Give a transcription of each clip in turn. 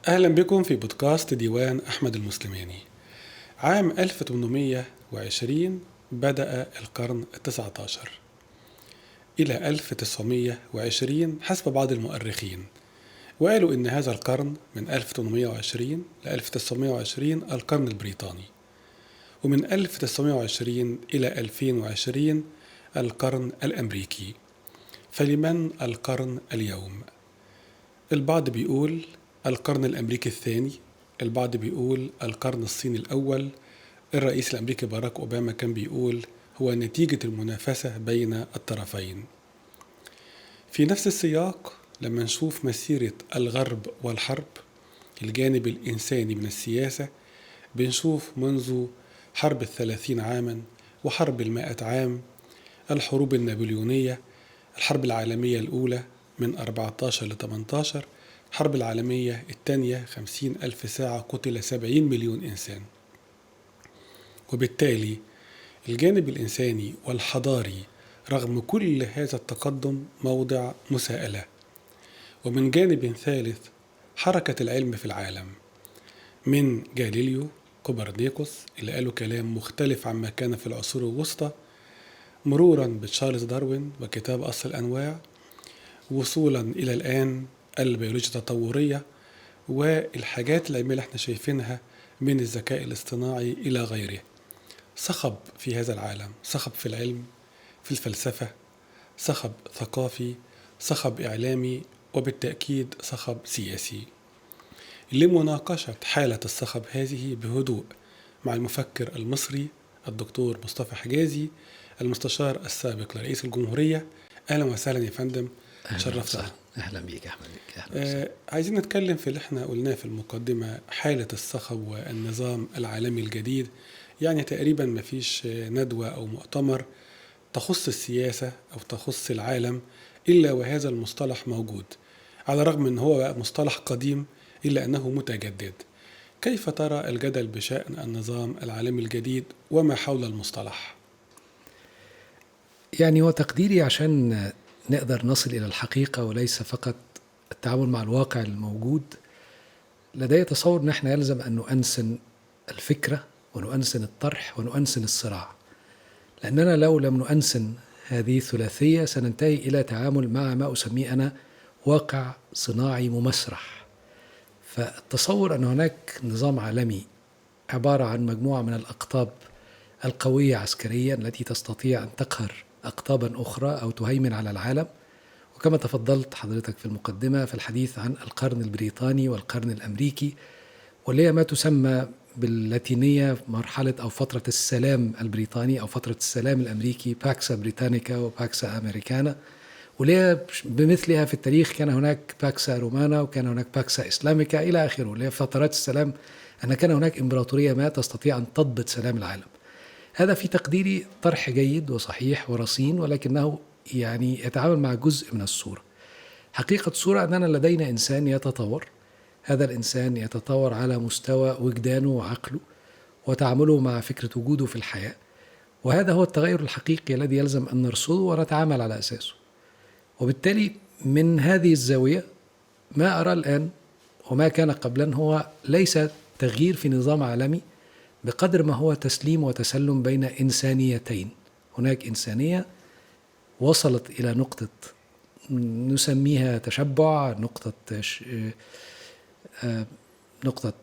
أهلا بكم في بودكاست ديوان أحمد المسلماني. عام 1820 بدأ القرن التسعة عشر إلى 1920 حسب بعض المؤرخين، وقالوا إن هذا القرن من 1820 ل 1920 القرن البريطاني، ومن 1920 إلى 2020 القرن الأمريكي. فلمن القرن اليوم؟ البعض بيقول القرن الأمريكي الثاني، البعض بيقول القرن الصيني الأول. الرئيس الأمريكي باراك أوباما كان بيقول هو نتيجة المنافسة بين الطرفين. في نفس السياق لما نشوف مسيرة الغرب والحرب، الجانب الإنساني من السياسة، بنشوف منذ حرب 30 عاما وحرب 100 عام، الحروب النابليونية، الحرب العالمية الأولى من 14 ل 18، الحرب العالمية الثانية 50,000 ساعة قتل 70 مليون إنسان. وبالتالي الجانب الإنساني والحضاري رغم كل هذا التقدم موضع مساءلة. ومن جانب ثالث حركة العلم في العالم، من جاليليو كوبرنيكوس اللي قالوا كلام مختلف عما كان في العصور الوسطى، مرورا بتشارلز داروين وكتاب أصل الأنواع، وصولا إلى الآن البيولوجيا التطورية والحاجات العلمية اللي احنا شايفينها من الذكاء الاصطناعي إلى غيره. صخب في هذا العالم، صخب في العلم، في الفلسفة، صخب ثقافي، صخب إعلامي، وبالتأكيد صخب سياسي. لمناقشة حالة الصخب هذه بهدوء مع المفكر المصري الدكتور مصطفى حجازي، المستشار السابق لرئيس الجمهورية. أهلا وسهلا يا فندم، شرفتنا. أهلا بيك أحمد. أهلا عايزين نتكلم في اللي احنا قلناه في المقدمة، حالة الصخب والنظام العالمي الجديد. يعني تقريبا ما فيش ندوة أو مؤتمر تخص السياسة أو تخص العالم إلا وهذا المصطلح موجود، على الرغم أنه هو مصطلح قديم إلا أنه متجدد. كيف ترى الجدل بشأن النظام العالمي الجديد وما حول المصطلح؟ يعني هو تقديري عشان نقدر نصل إلى الحقيقة وليس فقط التعامل مع الواقع الموجود، لدي تصور أن احنا يلزم أن نؤنسن الفكرة ونؤنسن الطرح ونؤنسن الصراع، لأننا لو لم نؤنسن هذه الثلاثية سننتهي إلى تعامل مع ما أسميه أنا واقع صناعي ممسرح. فالتصور أن هناك نظام عالمي عبارة عن مجموعة من الأقطاب القوية عسكريا التي تستطيع أن تقهر أقطابا أخرى أو تهيمن على العالم، وكما تفضلت حضرتك في المقدمة في الحديث عن القرن البريطاني والقرن الأمريكي، واللي هي ما تسمى باللاتينية مرحلة أو فترة السلام البريطاني أو فترة السلام الأمريكي، باكسا بريتانيكا وباكسا أمريكانا، واللي بمثلها في التاريخ كان هناك باكسا رومانا وكان هناك باكسا إسلاميكا إلى آخره، اللي هي فترات السلام، أن كان هناك إمبراطورية ما تستطيع أن تضبط سلام العالم. هذا في تقديري طرح جيد وصحيح ورصين، ولكنه يعني يتعامل مع جزء من الصورة. حقيقة الصورة أننا لدينا إنسان يتطور، هذا الإنسان يتطور على مستوى وجدانه وعقله وتعامله مع فكرة وجوده في الحياة، وهذا هو التغير الحقيقي الذي يلزم أن نرصده ونتعامل على أساسه. وبالتالي من هذه الزاوية ما أرى الآن وما كان قبلا هو ليس تغيير في نظام عالمي بقدر ما هو تسليم وتسلم بين إنسانيتين. هناك إنسانية وصلت إلى نقطة نسميها تشبع، نقطة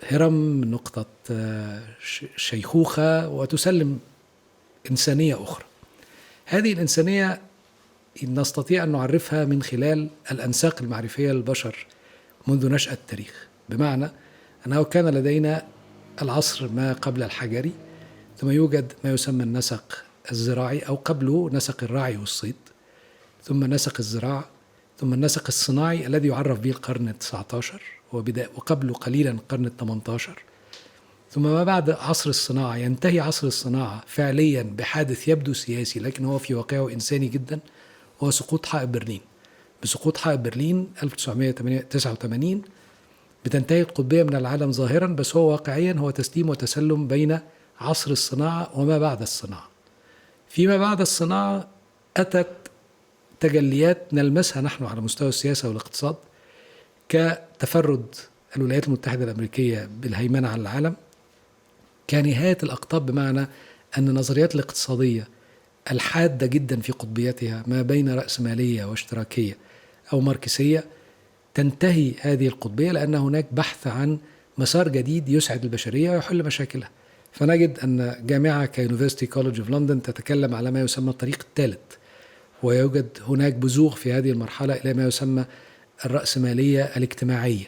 هرم، نقطة شيخوخة، وتسلم إنسانية أخرى. هذه الإنسانية نستطيع أن نعرفها من خلال الأنساق المعرفية للبشر منذ نشأة التاريخ، بمعنى أنه كان لدينا العصر ما قبل الحجري، ثم يوجد ما يسمى النسق الزراعي أو قبله نسق الرعي والصيد، ثم نسق الزراعة، ثم النسق الصناعي الذي يعرف به القرن ال19 وقبله قليلا القرن ال18، ثم ما بعد عصر الصناعة ينتهي عصر الصناعة فعليا بحادث يبدو سياسي لكن هو في واقعه إنساني جدا، هو سقوط حائط برلين. بسقوط حائط برلين 1989 بتنتهي القطبية من العالم ظاهرا، بس هو واقعيا هو تسليم وتسلم بين عصر الصناعة وما بعد الصناعة. فيما بعد الصناعة أتت تجليات نلمسها نحن على مستوى السياسة والاقتصاد كتفرد الولايات المتحدة الأمريكية بالهيمنة على العالم كنهاية الأقطاب، بمعنى أن النظريات الاقتصادية الحادة جدا في قطبيتها ما بين رأسمالية واشتراكية أو ماركسية تنتهي هذه القطبية، لأن هناك بحث عن مسار جديد يسعد البشرية ويحل مشاكلها. فنجد أن جامعة كيونيفرسيتي كوليدج اوف لندن تتكلم على ما يسمى الطريق الثالث، ويوجد هناك بزوغ في هذه المرحلة إلى ما يسمى الرأسمالية الاجتماعية.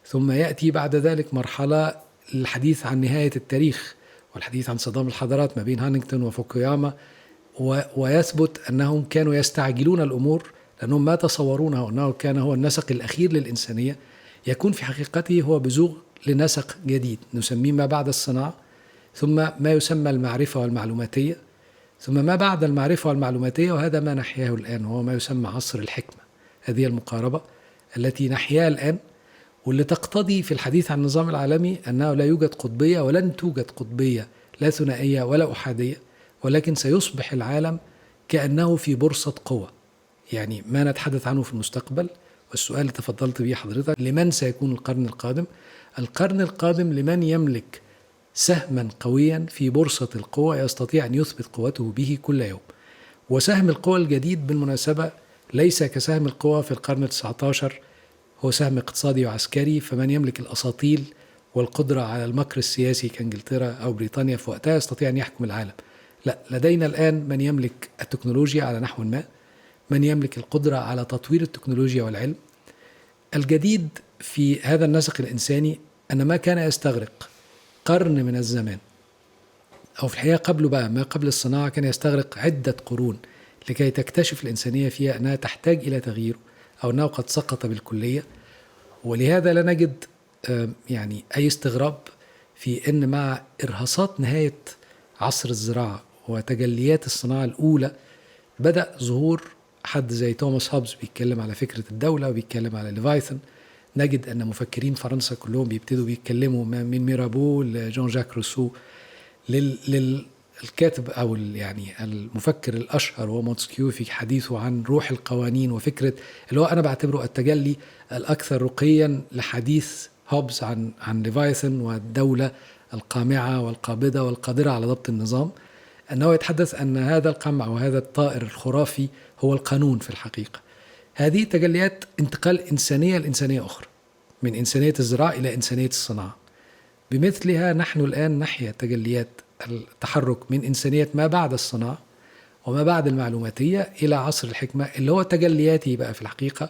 ثم يأتي بعد ذلك مرحلة الحديث عن نهاية التاريخ والحديث عن صدام الحضارات ما بين هانينغتون وفوكوياما، ويثبت أنهم كانوا يستعجلون الأمور لأنهم ما تصورونه أنه كان هو النسق الأخير للإنسانية، يكون في حقيقته هو بزوغ لنسق جديد نسميه ما بعد الصناعة، ثم ما يسمى المعرفة والمعلوماتية، ثم ما بعد المعرفة والمعلوماتية، وهذا ما نحياه الآن وهو ما يسمى عصر الحكمة. هذه المقاربة التي نحياها الآن، واللي تقتضي في الحديث عن النظام العالمي أنه لا يوجد قطبية ولن توجد قطبية، لا ثنائية ولا أحادية، ولكن سيصبح العالم كأنه في بورصة قوة. يعني ما نتحدث عنه في المستقبل، والسؤال اللي تفضلت به حضرتك، لمن سيكون القرن القادم؟ القرن القادم لمن يملك سهما قويا في بورصة القوة يستطيع أن يثبت قوته به كل يوم. وسهم القوى الجديد بالمناسبة ليس كسهم القوى في القرن ال19، هو سهم اقتصادي وعسكري، فمن يملك الأساطيل والقدرة على المكر السياسي كإنجلترا أو بريطانيا في وقتها يستطيع أن يحكم العالم. لا، لدينا الآن من يملك التكنولوجيا على نحو ما، من يملك القدرة على تطوير التكنولوجيا والعلم. الجديد في هذا النسق الإنساني أن ما كان يستغرق قرن من الزمان، أو في الحقيقة قبله بقى ما قبل الصناعة كان يستغرق عدة قرون لكي تكتشف الإنسانية فيها أنها تحتاج إلى تغيير أو أنه قد سقط بالكلية. ولهذا لا نجد يعني أي استغراب في أن مع إرهاصات نهاية عصر الزراعة وتجليات الصناعة الأولى بدأ ظهور حد زي توماس هوبز بيتكلم على فكرة الدولة وبيتكلم على ليفايثن. نجد أن مفكرين فرنسا كلهم بيبتدوا بيتكلموا من ميرابو لجون جاك روسو للكاتب أو يعني المفكر الأشهر هو مونتسكيو في حديثه عن روح القوانين، وفكرة اللي هو أنا بعتبره التجلي الأكثر رقيا لحديث هوبز عن ليفايثن والدولة القامعة والقابضة والقادرة على ضبط النظام، أنه يتحدث أن هذا القمع وهذا الطائر الخرافي هو القانون في الحقيقة. هذه تجليات انتقال إنسانية لإنسانية أخرى، من إنسانية الزراعة إلى إنسانية الصناعة. بمثلها نحن الآن نحيا تجليات التحرك من إنسانية ما بعد الصناعة وما بعد المعلوماتية إلى عصر الحكمة، اللي هو تجلياته بقى في الحقيقة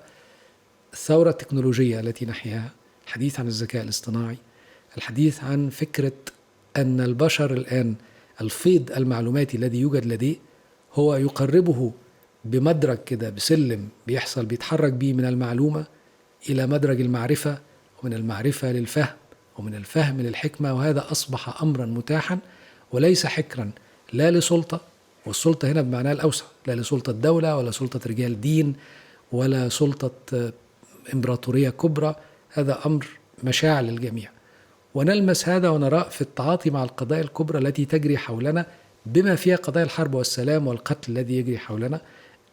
الثورة التكنولوجية التي نحياها، الحديث عن الذكاء الاصطناعي، الحديث عن فكرة أن البشر الآن الفيض المعلوماتي الذي يوجد لديه هو يقربه بمدرج كده، بسلم بيحصل بيتحرك به من المعلومة إلى مدرج المعرفة، ومن المعرفة للفهم، ومن الفهم للحكمة. وهذا أصبح أمرا متاحا وليس حكرا لا لسلطة، والسلطة هنا بمعناها الأوسع، لا لسلطة دولة ولا سلطة رجال دين ولا سلطة إمبراطورية كبرى. هذا أمر مشاع للجميع، ونلمس هذا ونراه في التعاطي مع القضايا الكبرى التي تجري حولنا، بما فيها قضايا الحرب والسلام والقتل الذي يجري حولنا.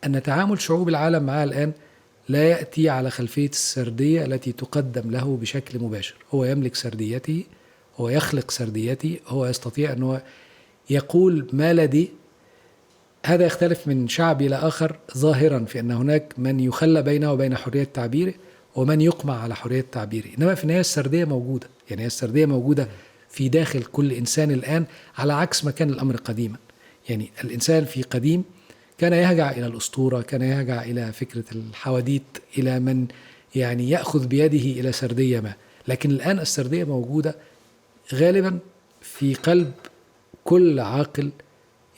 أن تعامل شعوب العالم معها الآن لا يأتي على خلفية السردية التي تقدم له بشكل مباشر. هو يملك سرديته، هو يخلق سرديته، هو يستطيع أنه يقول ما لديه. هذا يختلف من شعب إلى آخر ظاهرا في أن هناك من يخلى بينه وبين حرية تعبيره ومن يقمع على حرية تعبيره، إنما في النهاية السردية موجودة. يعني السردية موجودة في داخل كل إنسان الآن، على عكس ما كان الأمر قديما. يعني الإنسان في قديم كان يهجع إلى الأسطورة، كان يهجع إلى فكرة الحواديت، إلى من يعني يأخذ بيده إلى سردية ما. لكن الآن السردية موجودة غالبا في قلب كل عاقل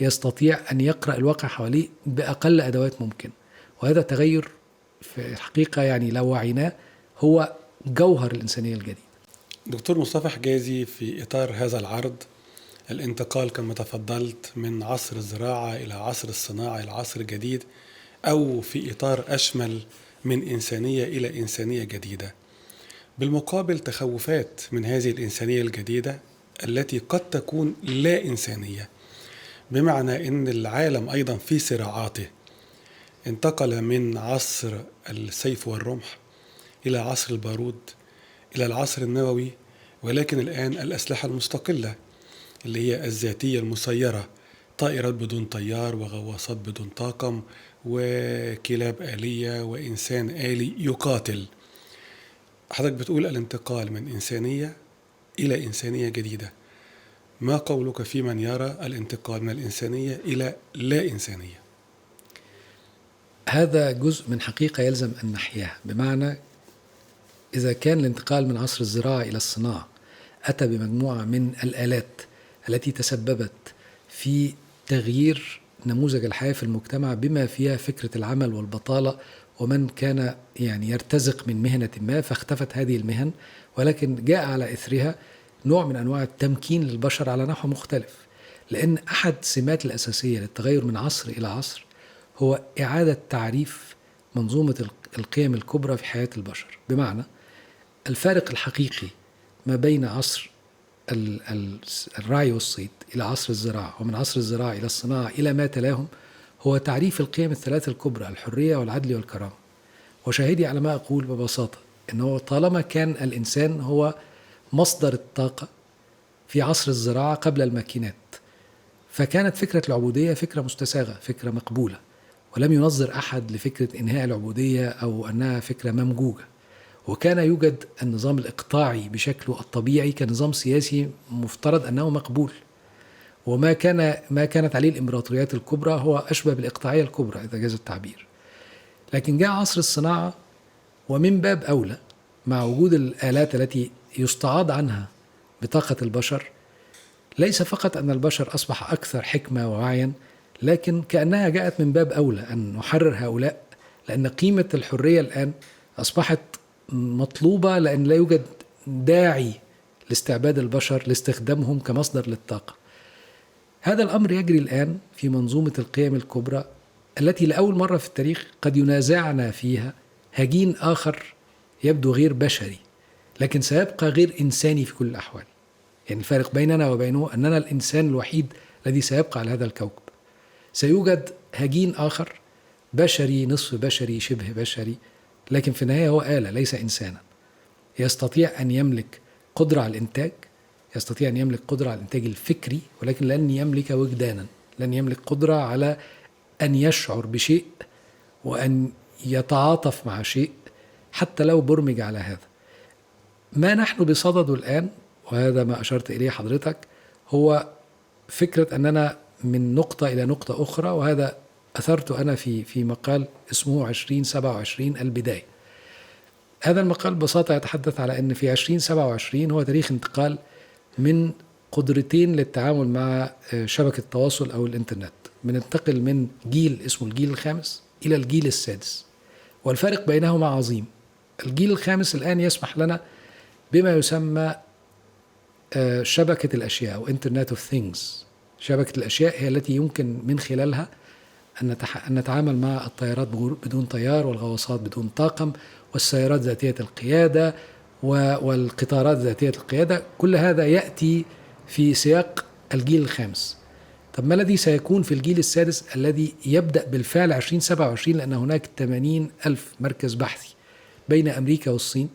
يستطيع أن يقرأ الواقع حواليه بأقل أدوات ممكن. وهذا تغير في الحقيقة يعني لو وعيناه هو جوهر الإنسانية الجديد. دكتور مصطفى حجازي، في إطار هذا العرض، الانتقال كما تفضلت من عصر الزراعة إلى عصر الصناعة إلى عصر جديد، أو في إطار أشمل من إنسانية إلى إنسانية جديدة، بالمقابل تخوفات من هذه الإنسانية الجديدة التي قد تكون لا إنسانية، بمعنى أن العالم أيضا في صراعاته انتقل من عصر السيف والرمح إلى عصر البارود، إلى العصر النووي، ولكن الآن الأسلحة المستقلة اللي هي الذاتية المسيرة، طائرات بدون طيار وغواصات بدون طاقم وكلاب آلية وإنسان آلي يقاتل. حضرتك بتقول الانتقال من إنسانية إلى إنسانية جديدة، ما قولك في من يرى الانتقال من الإنسانية إلى لا إنسانية؟ هذا جزء من حقيقة يلزم أن نحياها، بمعنى إذا كان الانتقال من عصر الزراعة إلى الصناعة أتى بمجموعة من الآلات التي تسببت في تغيير نموذج الحياة في المجتمع بما فيها فكرة العمل والبطالة، ومن كان يعني يرتزق من مهنة ما فاختفت هذه المهن، ولكن جاء على إثرها نوع من أنواع التمكين للبشر على نحو مختلف. لأن أحد السمات الأساسية للتغير من عصر إلى عصر هو إعادة تعريف منظومة القيم الكبرى في حياة البشر. بمعنى الفارق الحقيقي ما بين عصر الرعي والصيد إلى عصر الزراعة، ومن عصر الزراعة إلى الصناعة إلى ما تلاهم، هو تعريف القيم الثلاث الكبرى: الحرية والعدل والكرامة. وشاهدي على ما أقول ببساطة أنه طالما كان الإنسان هو مصدر الطاقة في عصر الزراعة قبل الماكينات، فكانت فكرة العبودية فكرة مستساغة، فكرة مقبولة، ولم ينظر أحد لفكرة إنهاء العبودية أو أنها فكرة ممجوجة. وكان يوجد النظام الإقطاعي بشكله الطبيعي كنظام سياسي مفترض أنه مقبول، وما كانت عليه الإمبراطوريات الكبرى هو أشبه بالإقطاعية الكبرى إذا جاز التعبير. لكن جاء عصر الصناعة، ومن باب أولى مع وجود الآلات التي يستعاض عنها بطاقة البشر، ليس فقط أن البشر أصبح أكثر حكمة ووعيا، لكن كأنها جاءت من باب أولى أن نحرر هؤلاء، لأن قيمة الحرية الآن أصبحت مطلوبة، لأن لا يوجد داعي لاستعباد البشر لاستخدامهم كمصدر للطاقة. هذا الأمر يجري الآن في منظومة القيم الكبرى التي لأول مرة في التاريخ قد ينازعنا فيها هجين آخر يبدو غير بشري، لكن سيبقى غير إنساني في كل الأحوال. يعني الفارق بيننا وبينه أننا الإنسان الوحيد الذي سيبقى على هذا الكوكب. سيوجد هجين آخر بشري، نصف بشري، شبه بشري، لكن في النهاية هو آلة ليس إنسانا. يستطيع أن يملك قدرة على الإنتاج، يستطيع أن يملك قدرة على الإنتاج الفكري، ولكن لن يملك وجدانا، لن يملك قدرة على أن يشعر بشيء وأن يتعاطف مع شيء حتى لو برمج على هذا. ما نحن بصدده الآن، وهذا ما أشرت إليه حضرتك، هو فكرة أننا من نقطة إلى نقطة أخرى، وهذا أثرته أنا في مقال اسمه 2027 البداية. هذا المقال ببساطة يتحدث على أن في 2027 هو تاريخ انتقال من قدرتين للتعامل مع شبكة التواصل أو الإنترنت. بننتقل من جيل اسمه الجيل الخامس إلى الجيل السادس، والفارق بينهما عظيم. الجيل الخامس الآن يسمح لنا بما يسمى شبكة الأشياء أو Internet of Things. شبكة الأشياء هي التي يمكن من خلالها أن نتعامل مع الطيارات بدون طيار، والغواصات بدون طاقم، والسيارات ذاتية القيادة، والقطارات ذاتية القيادة. كل هذا يأتي في سياق الجيل الخامس. طب ما الذي سيكون في الجيل السادس الذي يبدأ بالفعل 2027؟ لأن هناك 80,000 مركز بحثي بين أمريكا والصين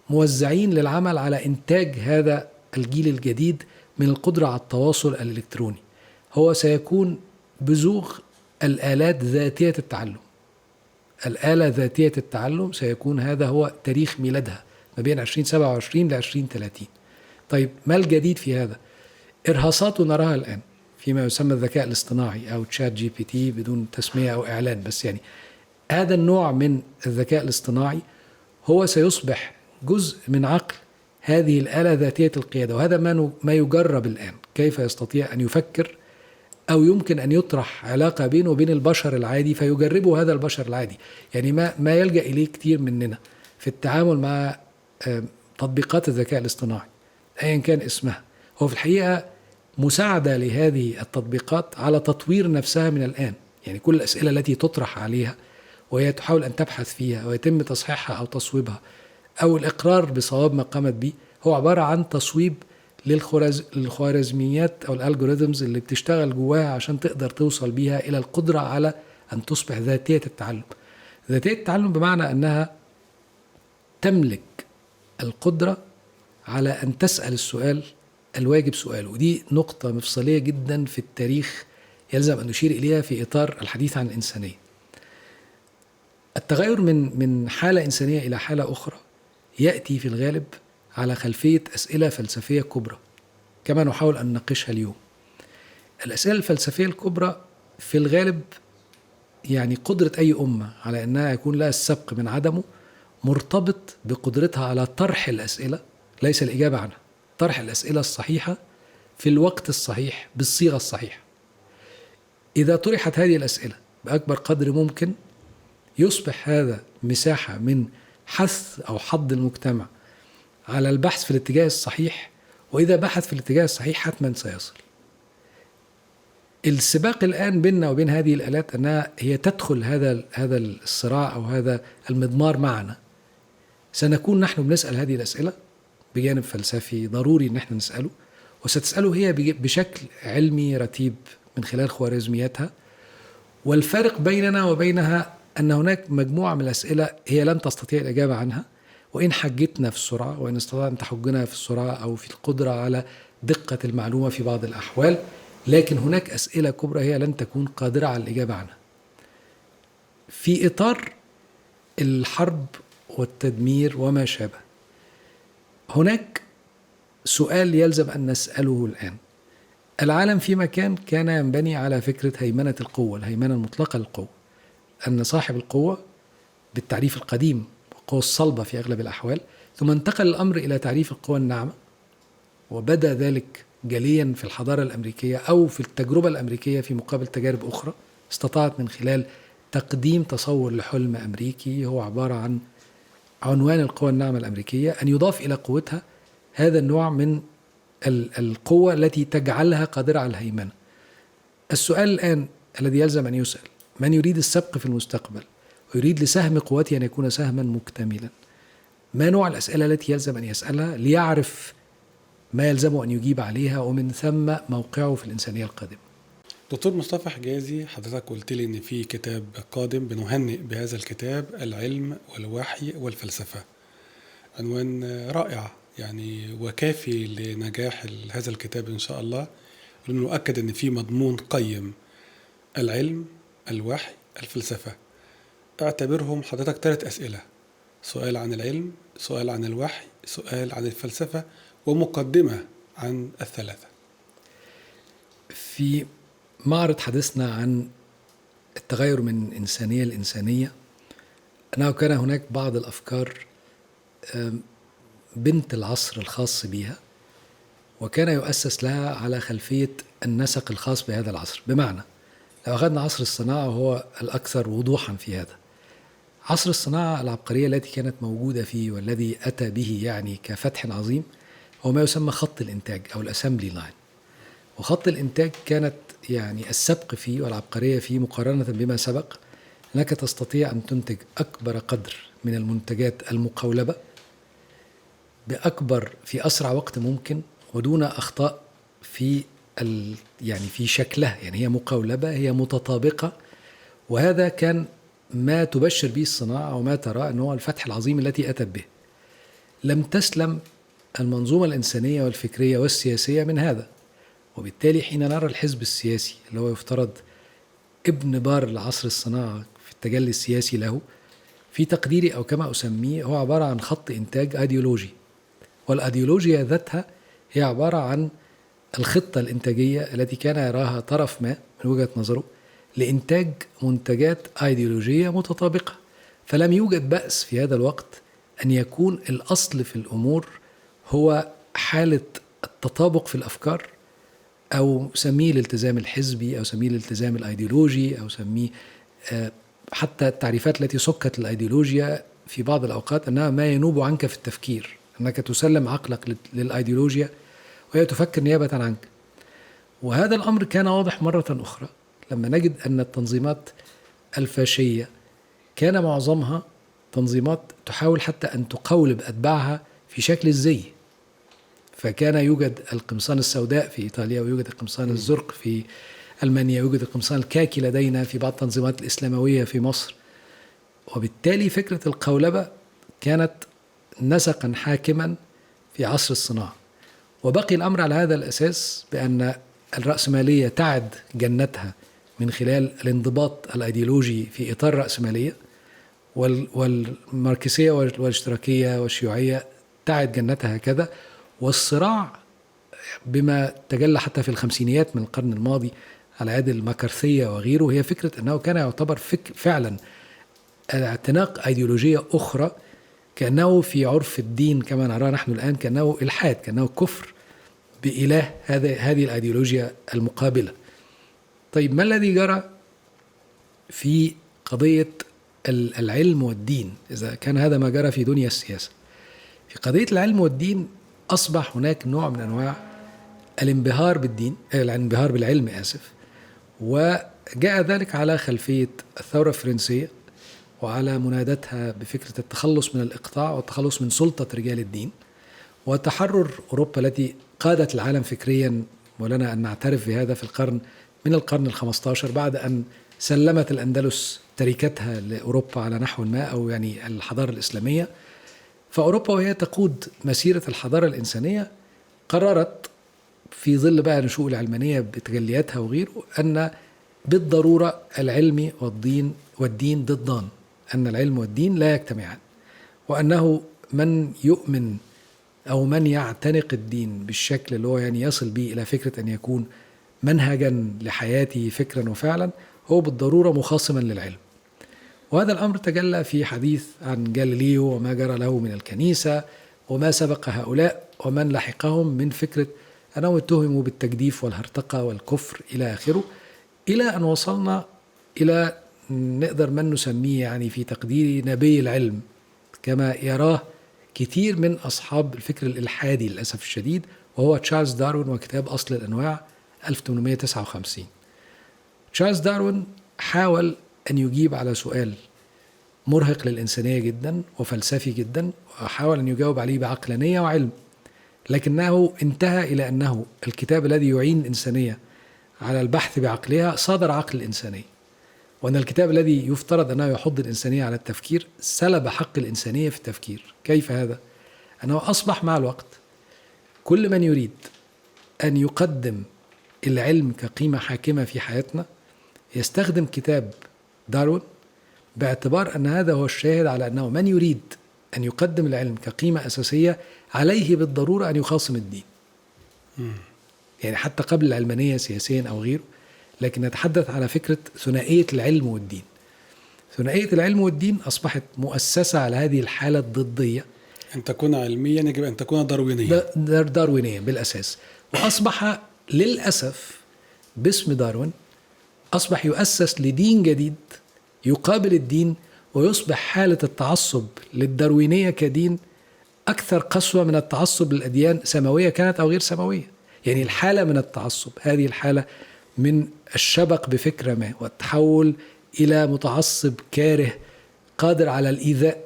موزعين للعمل على إنتاج هذا الجيل الجديد من القدرة على التواصل الإلكتروني. هو سيكون بزوغ الآلات ذاتية التعلم. الآلة ذاتية التعلم سيكون هذا هو تاريخ ميلادها ما بين 2027 ل 2030. طيب ما الجديد في هذا؟ إرهاصات نراها الآن فيما يسمى الذكاء الاصطناعي أو تشات جي بي تي بدون تسمية أو إعلان، بس يعني هذا النوع من الذكاء الاصطناعي هو سيصبح جزء من عقل هذه الآلة ذاتية القيادة. وهذا ما يجرب الآن، كيف يستطيع أن يفكر، أو يمكن أن يطرح علاقة بينه وبين البشر العادي فيجربه هذا البشر العادي. يعني ما يلجأ إليه كتير مننا في التعامل مع تطبيقات الذكاء الاصطناعي أيا كان اسمها، هو في الحقيقة مساعدة لهذه التطبيقات على تطوير نفسها من الآن. يعني كل الأسئلة التي تطرح عليها وهي تحاول أن تبحث فيها ويتم تصحيحها أو تصويبها أو الإقرار بصواب ما قامت به، هو عبارة عن تصويب للخوارزميات أو الألجوريثمز اللي بتشتغل جواها عشان تقدر توصل بيها إلى القدرة على أن تصبح ذاتية التعلم. ذاتية التعلم بمعنى أنها تملك القدرة على أن تسأل السؤال الواجب سؤاله. ودي نقطة مفصلية جدا في التاريخ يلزم أن نشير إليها في إطار الحديث عن الإنسانية. التغير من حالة إنسانية إلى حالة أخرى يأتي في الغالب على خلفية أسئلة فلسفية كبرى كما نحاول أن نناقشها اليوم. الأسئلة الفلسفية الكبرى في الغالب يعني قدرة أي أمة على أنها يكون لها السبق من عدمه مرتبط بقدرتها على طرح الأسئلة، ليس الإجابة عنها، طرح الأسئلة الصحيحة في الوقت الصحيح بالصيغة الصحيحة. إذا طرحت هذه الأسئلة بأكبر قدر ممكن يصبح هذا مساحة من حث أو حض المجتمع على البحث في الاتجاه الصحيح، وإذا بحث في الاتجاه الصحيح حتما سيصل. السباق الآن بيننا وبين هذه الآلات أنها هي تدخل هذا الصراع أو هذا المضمار معنا. سنكون نحن بنسأل هذه الأسئلة بجانب فلسفي ضروري أن احنا نسأله، وستسأله هي بشكل علمي رتيب من خلال خوارزمياتها. والفرق بيننا وبينها أن هناك مجموعة من الأسئلة هي لن تستطيع الإجابة عنها، وإن حجتنا في السرعة، وإن استطاع أن تحجنا في السرعة أو في القدرة على دقة المعلومة في بعض الأحوال، لكن هناك أسئلة كبرى هي لن تكون قادرة على الإجابة عنها. في إطار الحرب والتدمير وما شابه، هناك سؤال يلزم أن نسأله الآن. العالم في مكان كان ينبني على فكرة هيمنة القوة، الهيمنة المطلقة للقوة، أن صاحب القوة بالتعريف القديم القوة الصلبة في أغلب الأحوال، ثم انتقل الأمر إلى تعريف القوة الناعمة، وبدأ ذلك جليا في الحضارة الأمريكية أو في التجربة الأمريكية في مقابل تجارب أخرى استطاعت من خلال تقديم تصور لحلم أمريكي هو عبارة عن عنوان القوى الناعمة الأمريكية، أن يضاف إلى قوتها هذا النوع من القوة التي تجعلها قادرة على الهيمنة. السؤال الآن الذي يلزم أن يسأل: من يريد السبق في المستقبل ويريد لسهم قوته أن يكون سهما مكتملا، ما نوع الأسئلة التي يلزم أن يسألها ليعرف ما يلزمه أن يجيب عليها، ومن ثم موقعه في الإنسانية القادمة؟ دكتور مصطفى حجازي، حضرتك قلت لي إن في كتاب قادم بنهنئ بهذا الكتاب: العلم والوحي والفلسفة. عنوان رائع يعني وكافي لنجاح هذا الكتاب إن شاء الله، لأنه نؤكد أن في مضمون قيم: العلم، الوحي، الفلسفة. اعتبرهم حضرتك 3 أسئلة: سؤال عن العلم، سؤال عن الوحي، سؤال عن الفلسفة، ومقدمة عن الثلاثة. في معرض حديثنا عن التغير من إنسانية لإنسانية، أنه كان هناك بعض الأفكار بنت العصر الخاص بها، وكان يؤسس لها على خلفية النسق الخاص بهذا العصر. بمعنى لو أخذنا عصر الصناعة وهو الأكثر وضوحا في هذا، عصر الصناعة العبقرية التي كانت موجودة فيه والذي أتى به يعني كفتح عظيم هو ما يسمى خط الإنتاج أو الأسمبلي لاين. وخط الإنتاج كانت يعني السبق فيه والعبقرية فيه مقارنة بما سبق أنك تستطيع أن تنتج أكبر قدر من المنتجات المقولبة بأكبر في أسرع وقت ممكن ودون أخطاء في يعني في شكلها، يعني هي مقولبة، هي متطابقة. وهذا كان ما تبشر به الصناعة وما ترى أنه الفتح العظيم التي أتت به. لم تسلم المنظومة الإنسانية والفكرية والسياسية من هذا، وبالتالي حين نرى الحزب السياسي اللي هو يفترض ابن بار العصر الصناعة في التجلي السياسي له، في تقديري أو كما أسميه هو عبارة عن خط إنتاج أيديولوجي، والأيديولوجيا ذاتها هي عبارة عن الخطة الإنتاجية التي كان يراها طرف ما من وجهة نظره لإنتاج منتجات أيديولوجية متطابقة. فلم يوجد بأس في هذا الوقت أن يكون الأصل في الأمور هو حالة التطابق في الأفكار، أو سميه الالتزام الحزبي، أو سميه الالتزام الأيديولوجي، أو سميه حتى التعريفات التي سكت الأيديولوجيا في بعض الأوقات أنها ما ينوب عنك في التفكير، أنك تسلم عقلك للأيديولوجيا وهي تفكر نيابة عنك. وهذا الأمر كان واضح مرة أخرى لما نجد أن التنظيمات الفاشية كان معظمها تنظيمات تحاول حتى أن تقولب أتباعها في شكل الزي. فكان يوجد القمصان السوداء في إيطاليا، ويوجد القمصان الزرق في ألمانيا، ويوجد القمصان الكاكي لدينا في بعض التنظيمات الإسلاموية في مصر. وبالتالي فكرة القولبة كانت نسقا حاكما في عصر الصناعة. وبقي الأمر على هذا الأساس بأن الرأسمالية تعد جنتها من خلال الانضباط الأيديولوجي في إطار الرأسمالية، والماركسية والاشتراكية والشيوعية تعد جنتها هكذا. والصراع بما تجلى حتى في الخمسينيات من القرن الماضي على يد المكارثية وغيره هي فكرة أنه كان يعتبر فعلا اعتناق أيديولوجية أخرى، كأنه في عرف الدين كما نراه نحن الآن كأنه إلحاد، كأنه كفر بإله هذه الأيديولوجيا المقابلة. طيب ما الذي جرى في قضية العلم والدين إذا كان هذا ما جرى في دنيا السياسة؟ في قضية العلم والدين أصبح هناك نوع من أنواع الانبهار بالدين، الانبهار بالعلم آسف، وجاء ذلك على خلفية الثورة الفرنسية وعلى منادتها بفكرة التخلص من الإقطاع والتخلص من سلطة رجال الدين وتحرر أوروبا التي قادت العالم فكريا، ولنا أن نعترف بهذا من القرن ال15 بعد أن سلمت الأندلس تركتها لأوروبا على نحو ما، أو يعني الحضارة الإسلامية. فأوروبا وهي تقود مسيرة الحضارة الإنسانية قررت في ظل بقى نشوء العلمانية بتجلياتها وغيره أن بالضرورة العلم والدين ضدان، أن العلم والدين لا يجتمعان، وأنه من يؤمن أو من يعتنق الدين بالشكل اللي هو يعني يصل به إلى فكرة أن يكون منهجا لحياته فكرا وفعلا هو بالضرورة مخاصما للعلم. وهذا الأمر تجلى في حديث عن جاليليو وما جرى له من الكنيسة وما سبق هؤلاء ومن لحقهم من فكرة أنهم اتهموا بالتجديف والهرطقة والكفر إلى آخره، إلى أن وصلنا إلى نقدر من نسميه يعني في تقديري نبي العلم كما يراه كثير من أصحاب الفكر الإلحادي للأسف الشديد، وهو تشارلز داروين وكتاب أصل الأنواع 1859. تشارلز داروين حاول أن يجيب على سؤال مرهق للإنسانية جدا وفلسفي جدا، وحاول أن يجاوب عليه بعقلانية وعلم، لكنه انتهى إلى أنه الكتاب الذي يعين الإنسانية على البحث بعقلها صدر عقل الإنسانية، وأن الكتاب الذي يفترض أنه يحض الإنسانية على التفكير سلب حق الإنسانية في التفكير. كيف هذا؟ أنه أصبح مع الوقت كل من يريد أن يقدم العلم كقيمة حاكمة في حياتنا يستخدم كتاب داروين، باعتبار أن هذا هو الشاهد على أنه من يريد أن يقدم العلم كقيمة أساسية عليه بالضرورة أن يخاصم الدين. يعني حتى قبل العلمانية سياسيا أو غيره، لكن نتحدث على فكرة ثنائية العلم والدين. ثنائية العلم والدين أصبحت مؤسسة على هذه الحالة الضدية، أن تكون علميا يجب أن تكون داروينيا. داروينيا بالأساس. وأصبح للأسف باسم داروين أصبح يؤسس لدين جديد يقابل الدين، ويصبح حالة التعصب للداروينية كدين أكثر قسوة من التعصب للأديان سماوية كانت أو غير سماوية. يعني الحالة من التعصب، هذه الحالة من الشبق بفكرة ما والتحول إلى متعصب كاره قادر على الإيذاء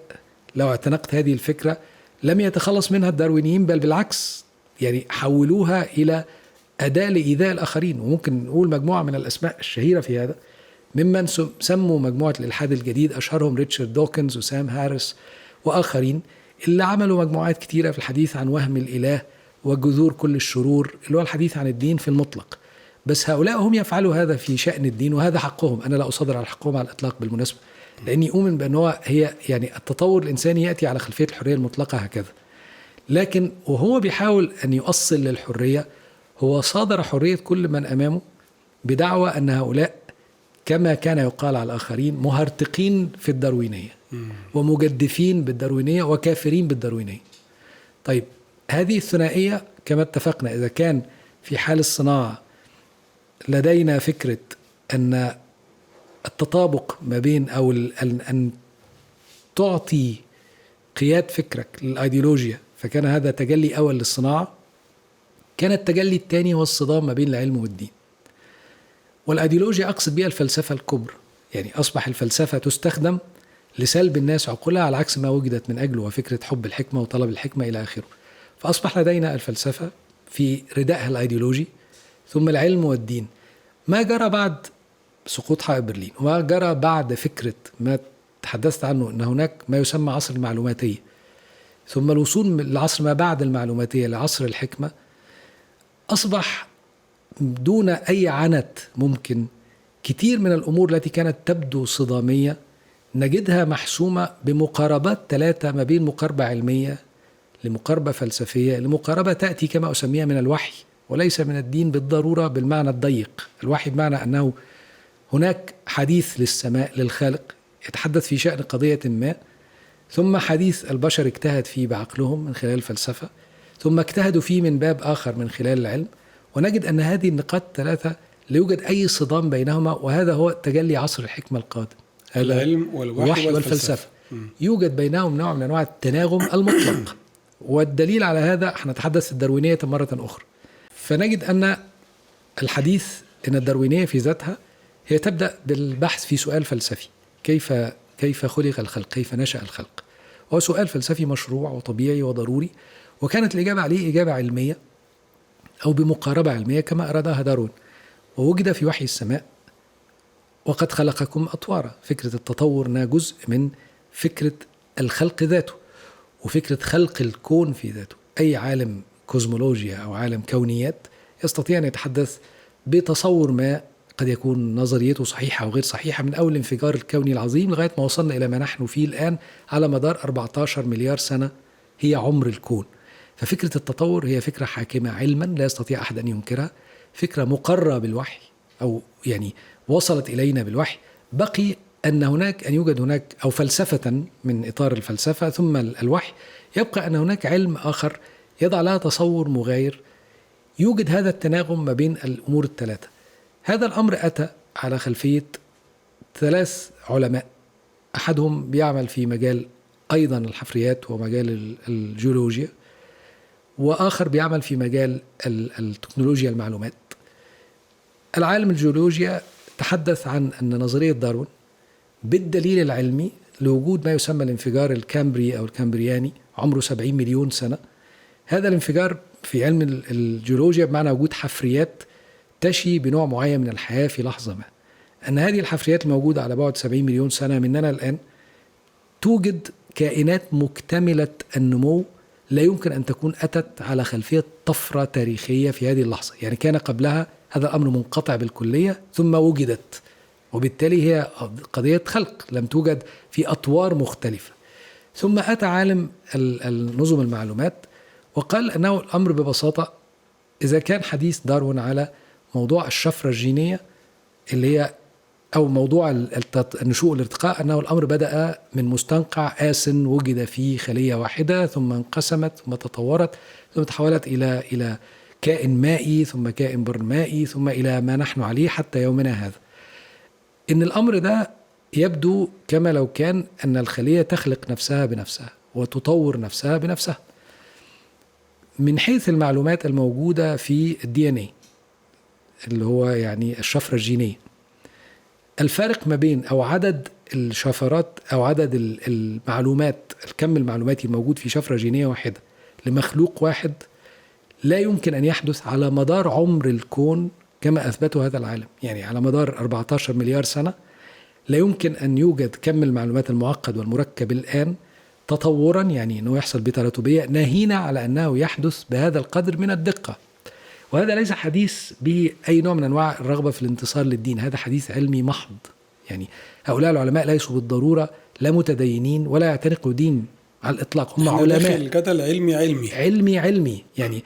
لو اعتنقت هذه الفكرة، لم يتخلص منها الداروينيين، بل بالعكس يعني حولوها إلى أداة لإيذاء الآخرين. وممكن نقول مجموعة من الأسماء الشهيرة في هذا ممن سموا مجموعة الإلحاد الجديد، أشهرهم ريتشارد دوكنز وسام هاريس وآخرين، اللي عملوا مجموعات كتيرة في الحديث عن وهم الإله وجذور كل الشرور، اللي هو الحديث عن الدين في المطلق. بس هؤلاء هم يفعلوا هذا في شأن الدين، وهذا حقهم. أنا لا أصدر على حقهم على الإطلاق بالمناسبة، لأني أؤمن بأنه هي يعني التطور الإنساني يأتي على خلفية الحرية المطلقة هكذا. لكن وهو بيحاول أن يؤصل للحرية، هو صادر حرية كل من أمامه بدعوى أن هؤلاء كما كان يقال على الآخرين مهرطقين في الداروينية ومجدفين بالداروينية وكافرين بالداروينية. طيب هذه الثنائية كما اتفقنا، إذا كان في حال الصناعة لدينا فكرة أن التطابق ما بين أو أن تعطي قياد فكرك للأيديولوجيا، فكان هذا تجلي أول للصناعة، كان التجلي الثاني هو الصدام ما بين العلم والدين. والأيديولوجيا أقصد بها الفلسفة الكبرى، يعني أصبح الفلسفة تستخدم لسلب الناس عقولها على عكس ما وجدت من أجله، وفكرة حب الحكمة وطلب الحكمة إلى آخره. فأصبح لدينا الفلسفة في ردائها الأيديولوجي، ثم العلم والدين. ما جرى بعد سقوط حائط برلين وما جرى بعد فكرة ما تحدثت عنه أن هناك ما يسمى عصر المعلوماتية، ثم الوصول من العصر ما بعد المعلوماتية لعصر الحكمة، أصبح دون أي عنت ممكن كتير من الأمور التي كانت تبدو صدامية نجدها محسومة بمقاربات ثلاثة، ما بين مقاربة علمية لمقاربة فلسفية لمقاربة تأتي كما أسميها من الوحي وليس من الدين بالضرورة بالمعنى الضيق. الوحي بمعنى أنه هناك حديث للسماء للخالق يتحدث في شأن قضية ما، ثم حديث البشر اجتهد فيه بعقلهم من خلال الفلسفة، ثم اجتهدوا فيه من باب آخر من خلال العلم. ونجد أن هذه النقاط الثلاثة لا يوجد أي صدام بينهما، وهذا هو تجلي عصر الحكمة القادم. العلم والوحي والفلسفة يوجد بينهم نوع من أنواع التناغم المطلق. والدليل على هذا احنا نتحدث الداروينية مرة أخرى، فنجد أن الحديث أن الداروينية في ذاتها هي تبدأ بالبحث في سؤال فلسفي، كيف خلق الخلق، كيف نشأ الخلق. هو سؤال فلسفي مشروع وطبيعي وضروري، وكانت الإجابة عليه إجابة علمية أو بمقاربة علمية كما أرادها داروين. ووجد في وحي السماء وقد خلقكم أطوارا. فكرة التطور إنها جزء من فكرة الخلق ذاته وفكرة خلق الكون في ذاته. أي عالم كوزمولوجيا أو عالم كونيات يستطيع أن يتحدث بتصور ما قد يكون نظريته صحيحة أو غير صحيحة، من أول الانفجار الكوني العظيم لغاية ما وصلنا إلى ما نحن فيه الآن على مدار 14 مليار سنة هي عمر الكون. ففكرة التطور هي فكرة حاكمة علما لا يستطيع أحد أن ينكرها، فكرة مقرة بالوحي أو يعني وصلت إلينا بالوحي. بقي أن يوجد هناك أو فلسفة من إطار الفلسفة ثم الوحي، يبقى أن هناك علم آخر يضع لها تصور مغاير. يوجد هذا التناغم ما بين الأمور الثلاثة. هذا الأمر أتى على خلفية 3 علماء، أحدهم بيعمل في مجال أيضا الحفريات ومجال الجيولوجيا، وآخر بيعمل في مجال التكنولوجيا المعلومات. العالم الجيولوجيا تحدث عن أن نظرية داروين بالدليل العلمي لوجود ما يسمى الانفجار الكامبري أو الكامبرياني عمره 70 مليون سنة. هذا الانفجار في علم الجيولوجيا بمعنى وجود حفريات تشي بنوع معين من الحياة في لحظة ما، أن هذه الحفريات الموجودة على بعد 70 مليون سنة مننا الآن توجد كائنات مكتملة النمو لا يمكن أن تكون أتت على خلفية طفرة تاريخية في هذه اللحظة. يعني كان قبلها هذا الأمر منقطع بالكلية ثم وجدت، وبالتالي هي قضية خلق لم توجد في أطوار مختلفة. ثم أتى عالم النظم المعلومات وقال أنه الأمر ببساطة إذا كان حديث داروين على موضوع الشفرة الجينية اللي هي أو موضوع النشوء والارتقاء، أنه الأمر بدأ من مستنقع آسن وجد فيه خلية واحدة ثم انقسمت ثم تطورت ثم تحولت إلى كائن مائي ثم كائن برمائي ثم إلى ما نحن عليه حتى يومنا هذا. إن الأمر ده يبدو كما لو كان أن الخلية تخلق نفسها بنفسها وتطور نفسها بنفسها. من حيث المعلومات الموجودة في الDNA اللي هو يعني الشفرة الجينية، الفارق ما بين أو عدد الشفرات أو عدد المعلومات، الكم المعلوماتي الموجود في شفرة جينية واحدة لمخلوق واحد لا يمكن أن يحدث على مدار عمر الكون كما أثبته هذا العالم. يعني على مدار 14 مليار سنة لا يمكن أن يوجد كم المعلومات المعقد والمركب الآن تطورا، يعني أنه يحصل بتراتبية ناهينا على أنه يحدث بهذا القدر من الدقة. وهذا ليس حديث به أي نوع من أنواع الرغبة في الانتصار للدين، هذا حديث علمي محض. يعني هؤلاء العلماء ليسوا بالضرورة لا متدينين ولا يعتنقوا دين على الإطلاق، هم علماء. الجدل علمي يعني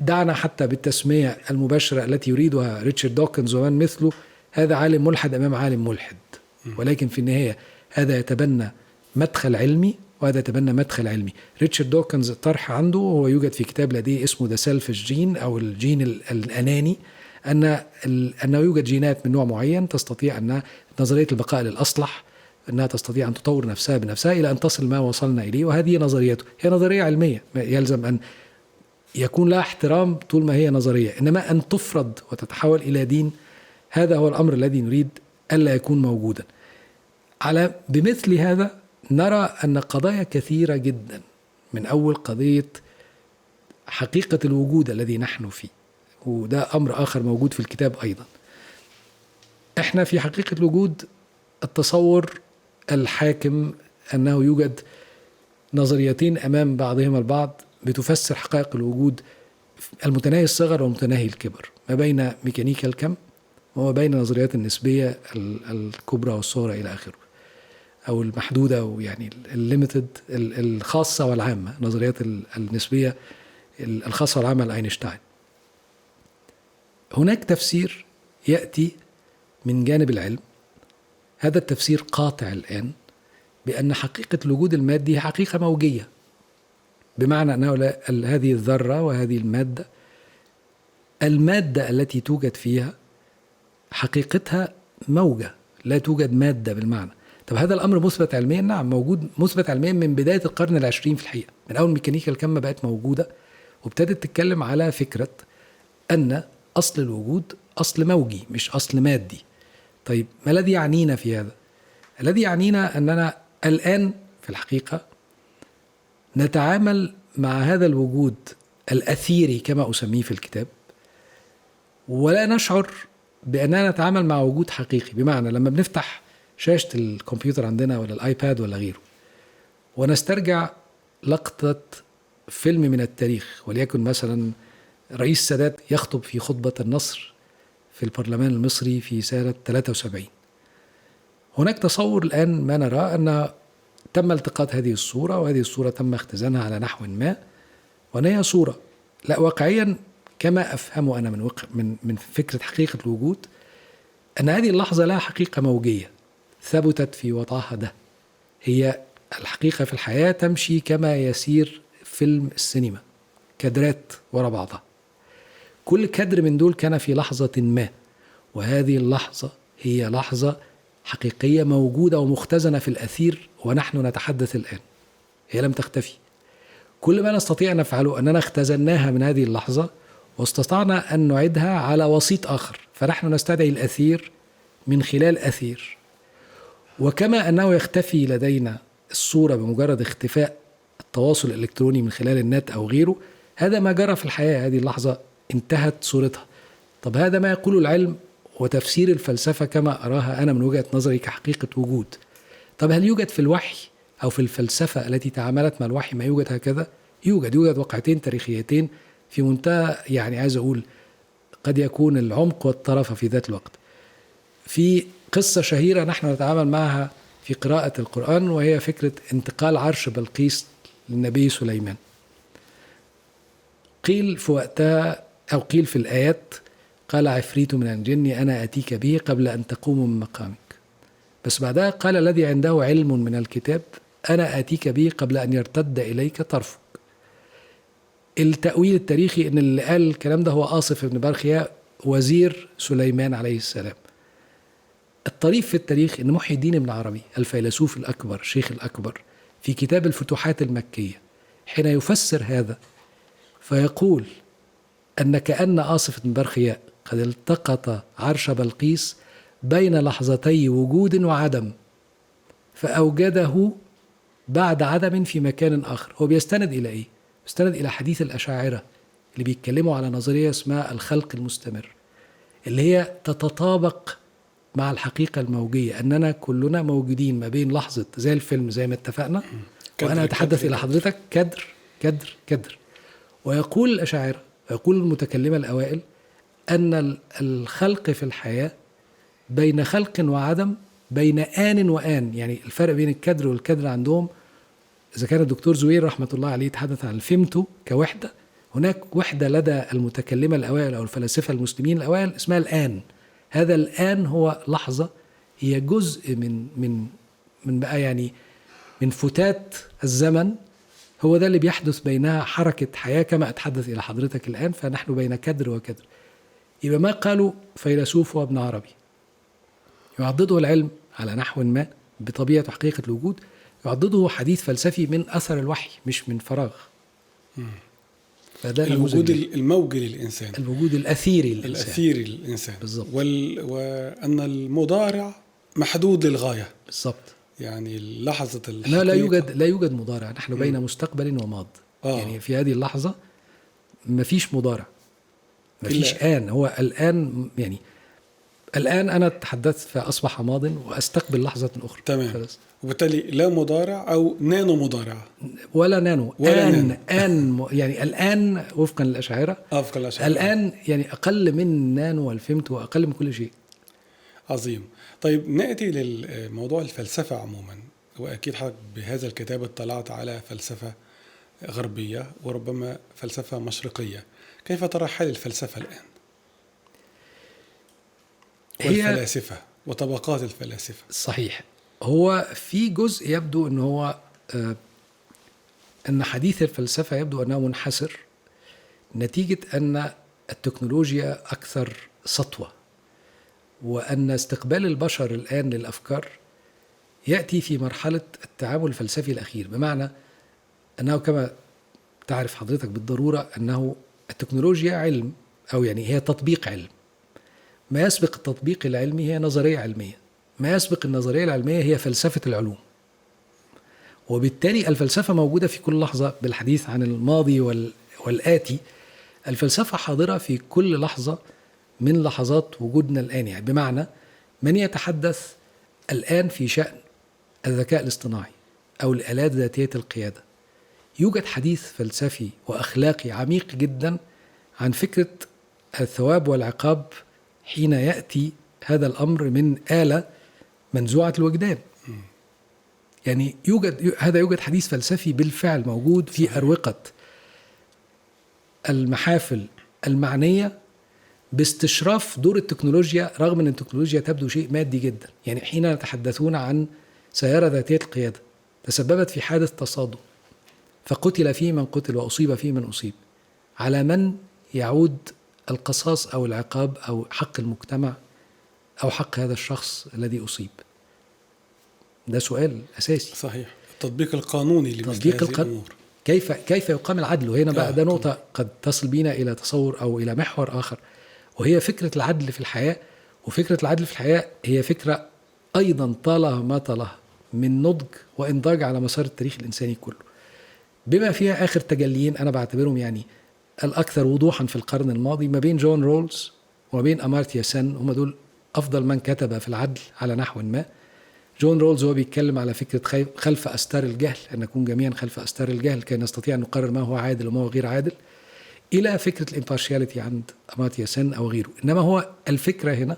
دعنا حتى بالتسمية المباشرة التي يريدها ريتشارد دوكنز ومن مثله، هذا عالم ملحد أمام عالم ملحد، ولكن في النهاية هذا يتبنى مدخل علمي وهذا يتبنى مدخل علمي. ريتشارد دوكنز الطرح عنده هو يوجد في كتاب لديه اسمه ذا سيلفش جين أو الجين الأناني، أنه يوجد جينات من نوع معين تستطيع أن نظرية البقاء للأصلح، أنها تستطيع أن تطور نفسها بنفسها إلى أن تصل ما وصلنا إليه. وهذه نظريته، هي نظرية علمية يلزم أن يكون لها احترام طول ما هي نظرية، إنما أن تفرض وتتحول إلى دين هذا هو الأمر الذي نريد ألا يكون موجودا. بمثل هذا نرى أن قضايا كثيرة جدا، من أول قضية حقيقة الوجود الذي نحن فيه، وده أمر آخر موجود في الكتاب أيضا. إحنا في حقيقة الوجود التصور الحاكم أنه يوجد نظريتين أمام بعضهما البعض بتفسر حقائق الوجود المتناهي الصغر والمتناهي الكبر، ما بين ميكانيكا الكم وما بين نظريات النسبية الكبرى والصغرى إلى آخره، أو المحدودة، أو يعني الليميتد، الخاصة والعامة، نظريات النسبية الخاصة والعامة لأينشتاين. هناك تفسير يأتي من جانب العلم، هذا التفسير قاطع الآن بأن حقيقة الوجود المادي هي حقيقة موجية، بمعنى أنه هذه الذرة وهذه المادة التي توجد فيها حقيقتها موجة، لا توجد مادة بالمعنى. طب هذا الأمر مثبت علميا؟ نعم، موجود، مثبت علميا من بداية القرن العشرين في الحقيقة، من أول ميكانيكا الكم بقت موجودة وابتدت تتكلم على فكرة أن أصل الوجود أصل موجي مش أصل مادي. طيب ما الذي يعنينا في هذا؟ الذي يعنينا أننا الآن في الحقيقة نتعامل مع هذا الوجود الأثيري كما أسميه في الكتاب، ولا نشعر بأننا نتعامل مع وجود حقيقي. بمعنى لما بنفتح شاشة الكمبيوتر عندنا ولا الآيباد ولا غيره ونسترجع لقطة فيلم من التاريخ، وليكن مثلا رئيس السادات يخطب في خطبة النصر في البرلمان المصري في سنة 73، هناك تصور الآن ما نرى أن تم التقاط هذه الصورة، وهذه الصورة تم اختزانها على نحو ما، وأن هي صورة. لا، واقعيا كما أفهمه أنا من فكرة حقيقة الوجود، أن هذه اللحظة لها حقيقة موجية ثبتت في وضعها ده. هي الحقيقة في الحياة تمشي كما يسير فيلم السينما، كادرات وراء بعضها، كل كادر من دول كان في لحظة ما، وهذه اللحظة هي لحظة حقيقية موجودة ومختزنة في الأثير ونحن نتحدث الآن، هي لم تختفي. كل ما نستطيع أن نفعله أننا اختزناها من هذه اللحظة واستطعنا أن نعيدها على وسيط آخر، فنحن نستدعي الأثير من خلال أثير. وكما أنه يختفي لدينا الصورة بمجرد اختفاء التواصل الإلكتروني من خلال النت أو غيره، هذا ما جرى في الحياة. هذه اللحظة انتهت صورتها. طب هذا ما يقوله العلم وتفسير الفلسفة كما أراها أنا من وجهة نظري كحقيقة وجود. طب هل يوجد في الوحي أو في الفلسفة التي تعاملت مع الوحي ما يوجد هكذا؟ يوجد واقعتين تاريخيتين في منتهى، يعني عايز أقول قد يكون العمق والطرف في ذات الوقت. في قصة شهيرة نحن نتعامل معها في قراءة القرآن، وهي فكرة انتقال عرش بلقيس للنبي سليمان. قيل في وقتها أو قيل في الآيات: قال عفريت من الجن أنا أتيك به قبل أن تقوم من مقامك. بس بعدها قال الذي عنده علم من الكتاب أنا آتيك به قبل أن يرتد إليك طرفك. التأويل التاريخي أن اللي قال الكلام ده هو آصف بن برخيا وزير سليمان عليه السلام. الطريف في التاريخ أن محي الدين بن عربي الفيلسوف الأكبر الشيخ الأكبر في كتاب الفتوحات المكية حين يفسر هذا فيقول أن كأن آصف بن برخيا قد التقط عرش بلقيس بين لحظتي وجود وعدم فأوجده بعد عدم في مكان آخر. هو بيستند إلى إيه؟ بيستند إلى حديث الأشاعرة اللي بيتكلموا على نظرية اسمها الخلق المستمر، اللي هي تتطابق مع الحقيقة الموجية، أننا كلنا موجودين ما بين لحظة زي الفيلم زي ما اتفقنا، وأنا أتحدث إلى حضرتك كدر كدر كدر. ويقول الأشاعرة ويقول المتكلمة الأوائل أن الخلق في الحياة بين خلق وعدم، بين آن وآن. يعني الفرق بين الكدر والكدر عندهم، إذا كان الدكتور زوير رحمة الله عليه يتحدث عن الفيمتو كوحدة، هناك وحدة لدى المتكلمة الأوائل أو الفلاسفة المسلمين الأوائل اسمها الآن. هذا الآن هو لحظة، هي جزء من بقى يعني من فتات الزمن، هو ده اللي بيحدث بينها حركة حياة كما أتحدث إلى حضرتك الآن. فنحن بين كدر وكدر. يبقى ما قالوا فيلسوف وابن عربي يعضده العلم على نحو ما بطبيعة حقيقة الوجود، يعضده حديث فلسفي من أثر الوحي مش من فراغ. فده الوجود الموجي للإنسان، الوجود الأثيري للإنسان بالضبط. وأن المضارع محدود للغاية بالضبط. يعني لحظة لا يوجد مضارع، نحن بين مستقبل وماض. يعني في هذه اللحظة ما فيش مضارع، ما فيش آن. هو الآن يعني الآن أنا تحدثت فأصبح ماض وأستقبل لحظة أخرى. تمام. خلاص. وبالتالي لا مضارع أو نانو مضارع. ولا نانو. ولا آن نانو. يعني الآن وفقا للأشاعرة أفضل الأشياء. الآن يعني أقل من نانو والفهمت وأقل من كل شيء. عظيم. طيب نأتي للموضوع الفلسفة عموما، وأكيد حضرتك بهذا الكتاب اطلعت على فلسفة غربية وربما فلسفة مشرقية. كيف ترى حال الفلسفة الآن والفلاسفة وطبقات الفلاسفة؟ صحيح. هو في جزء يبدو أنه هو أن حديث الفلسفة يبدو أنه منحسر نتيجة أن التكنولوجيا أكثر سطوة، وأن استقبال البشر الآن للأفكار يأتي في مرحلة التعامل الفلسفي الأخير، بمعنى أنه كما تعرف حضرتك بالضرورة أنه التكنولوجيا علم، أو يعني هي تطبيق علم. ما يسبق التطبيق العلمي هي نظرية علمية، ما يسبق النظرية العلمية هي فلسفة العلوم. وبالتالي الفلسفة موجودة في كل لحظة. بالحديث عن الماضي والآتي، الفلسفة حاضرة في كل لحظة من لحظات وجودنا الآن. يعني بمعنى من يتحدث الآن في شأن الذكاء الاصطناعي أو الآلات ذاتية القيادة، يوجد حديث فلسفي وأخلاقي عميق جدا عن فكرة الثواب والعقاب حين يأتي هذا الأمر من آلة منزوعة الوجدان. يعني يوجد حديث فلسفي بالفعل موجود في أروقة المحافل المعنية باستشراف دور التكنولوجيا، رغم أن التكنولوجيا تبدو شيء مادي جدا. يعني حين يتحدثون عن سيارة ذاتية القيادة تسببت في حادث تصادم فقتل فيه من قتل وأصيب فيه من أصيب، على من يعود القصاص أو العقاب أو حق المجتمع أو حق هذا الشخص الذي أصيب؟ ده سؤال أساسي. صحيح. التطبيق القانوني لمثل هذه الأمور، كيف يقام العدل؟ وهنا بقى ده نقطة قد تصل بينا إلى تصور أو إلى محور آخر، وهي فكرة العدل في الحياة. وفكرة العدل في الحياة هي فكرة أيضا طالها ما طالها من نضج وإنضاج على مسار التاريخ الإنساني كله، بما فيها آخر تجليين أنا بعتبرهم يعني الأكثر وضوحا في القرن الماضي ما بين جون رولز وما بين أمارتيا سن. هم دول أفضل من كتب في العدل على نحو ما. جون رولز هو بيتكلم على فكرة خلف أستار الجهل، أن نكون جميعا خلف أستار الجهل كي نستطيع أن نقرر ما هو عادل وما هو غير عادل، إلى فكرة الإمبارشياليتي عند أمارتيا سن أو غيره. إنما هو الفكرة هنا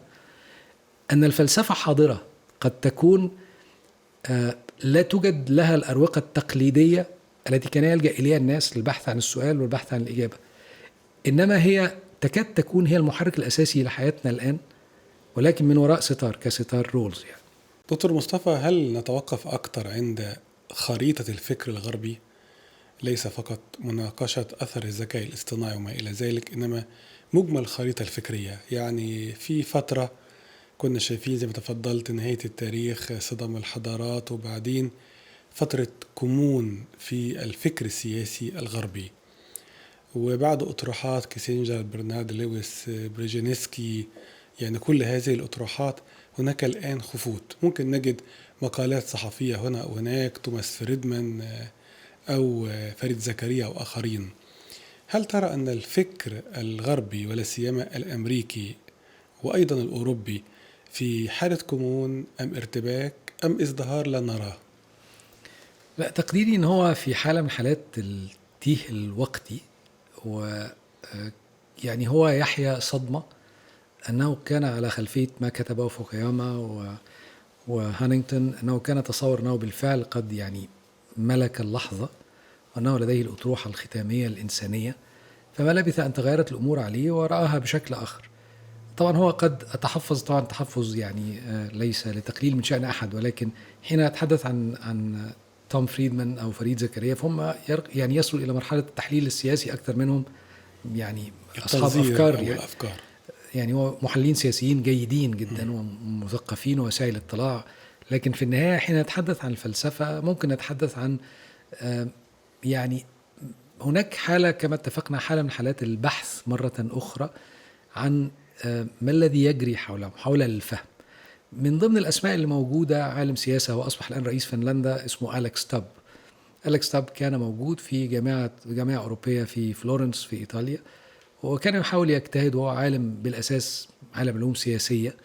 أن الفلسفة حاضرة قد تكون لا توجد لها الأروقة التقليدية التي كان يلجأ إليها الناس للبحث عن السؤال والبحث عن الإجابة، إنما هي تكاد تكون هي المحرك الأساسي لحياتنا الآن، ولكن من وراء ستار كستار رولز. يعني دكتور مصطفى، هل نتوقف أكثر عند خريطة الفكر الغربي، ليس فقط مناقشة أثر الذكاء الاصطناعي وما إلى ذلك، إنما مجمل الخريطة الفكرية؟ يعني في فترة كنا شايفين زي ما تفضلت نهاية التاريخ، صدام الحضارات، وبعدين فترة كمون في الفكر السياسي الغربي، وبعد أطروحات كيسنجر، برنارد لويس، بريجينسكي، يعني كل هذه الأطروحات هناك الآن خفوت. ممكن نجد مقالات صحفية هنا أو هناك، توماس فريدمان أو فريد زكريا أو آخرين. هل ترى أن الفكر الغربي ولا سيما الأمريكي وأيضا الأوروبي في حالة كمون أم ارتباك أم ازدهار لا نراه؟ لا، تقديري إن هو في حالة من حالات التيه الوقتي، يعني هو يحيا صدمة أنه كان على خلفية ما كتبه فوكوياما وهانينغتون، أنه كان تصور أنه بالفعل قد يعني ملك اللحظة وأنه لديه الأطروحة الختامية الإنسانية، فما لبث أن تغيرت الأمور عليه ورآها بشكل آخر. طبعا هو قد أتحفظ، طبعا تحفظ يعني ليس لتقليل من شأن أحد، ولكن حين أتحدث عن توم فريدمان أو فريد زكريا فهم يعني يصلوا إلى مرحلة التحليل السياسي أكثر منهم يعني أصحاب أفكار. يعني هو محللين سياسيين جيدين جدا ومثقفين ووسائل اطلاع، لكن في النهاية حين نتحدث عن الفلسفة ممكن نتحدث عن يعني هناك حالة كما اتفقنا، حالة من حالات البحث مرة أخرى عن ما الذي يجري حول الفهم. من ضمن الأسماء اللي موجودة عالم سياسة وأصبح الآن رئيس فنلندا اسمه أليكس تاب. أليكس تاب كان موجود في جامعة أوروبية في فلورنس في إيطاليا، وكان يحاول يجتهد، وهو عالم بالأساس عالم علوم سياسية،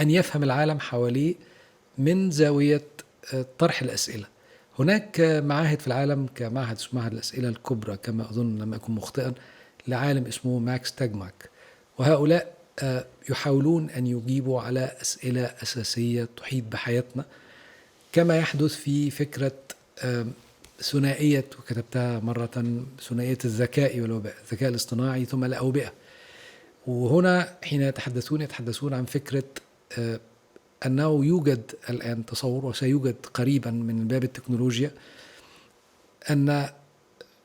أن يفهم العالم حواليه من زاوية طرح الأسئلة. هناك معاهد في العالم كمعهد اسمه معهد الأسئلة الكبرى كما أظن لم أكن مخطئا لعالم اسمه ماكس تاجماك، وهؤلاء يحاولون أن يجيبوا على أسئلة أساسية تحيط بحياتنا، كما يحدث في فكرة ثنائية، وكتبتها مرة، ثنائية الذكاء والوباء، الذكاء الاصطناعي ثم الأوبئة. وهنا حين يتحدثون عن فكرة أنه يوجد الآن تصور وسيوجد قريبا من باب التكنولوجيا أن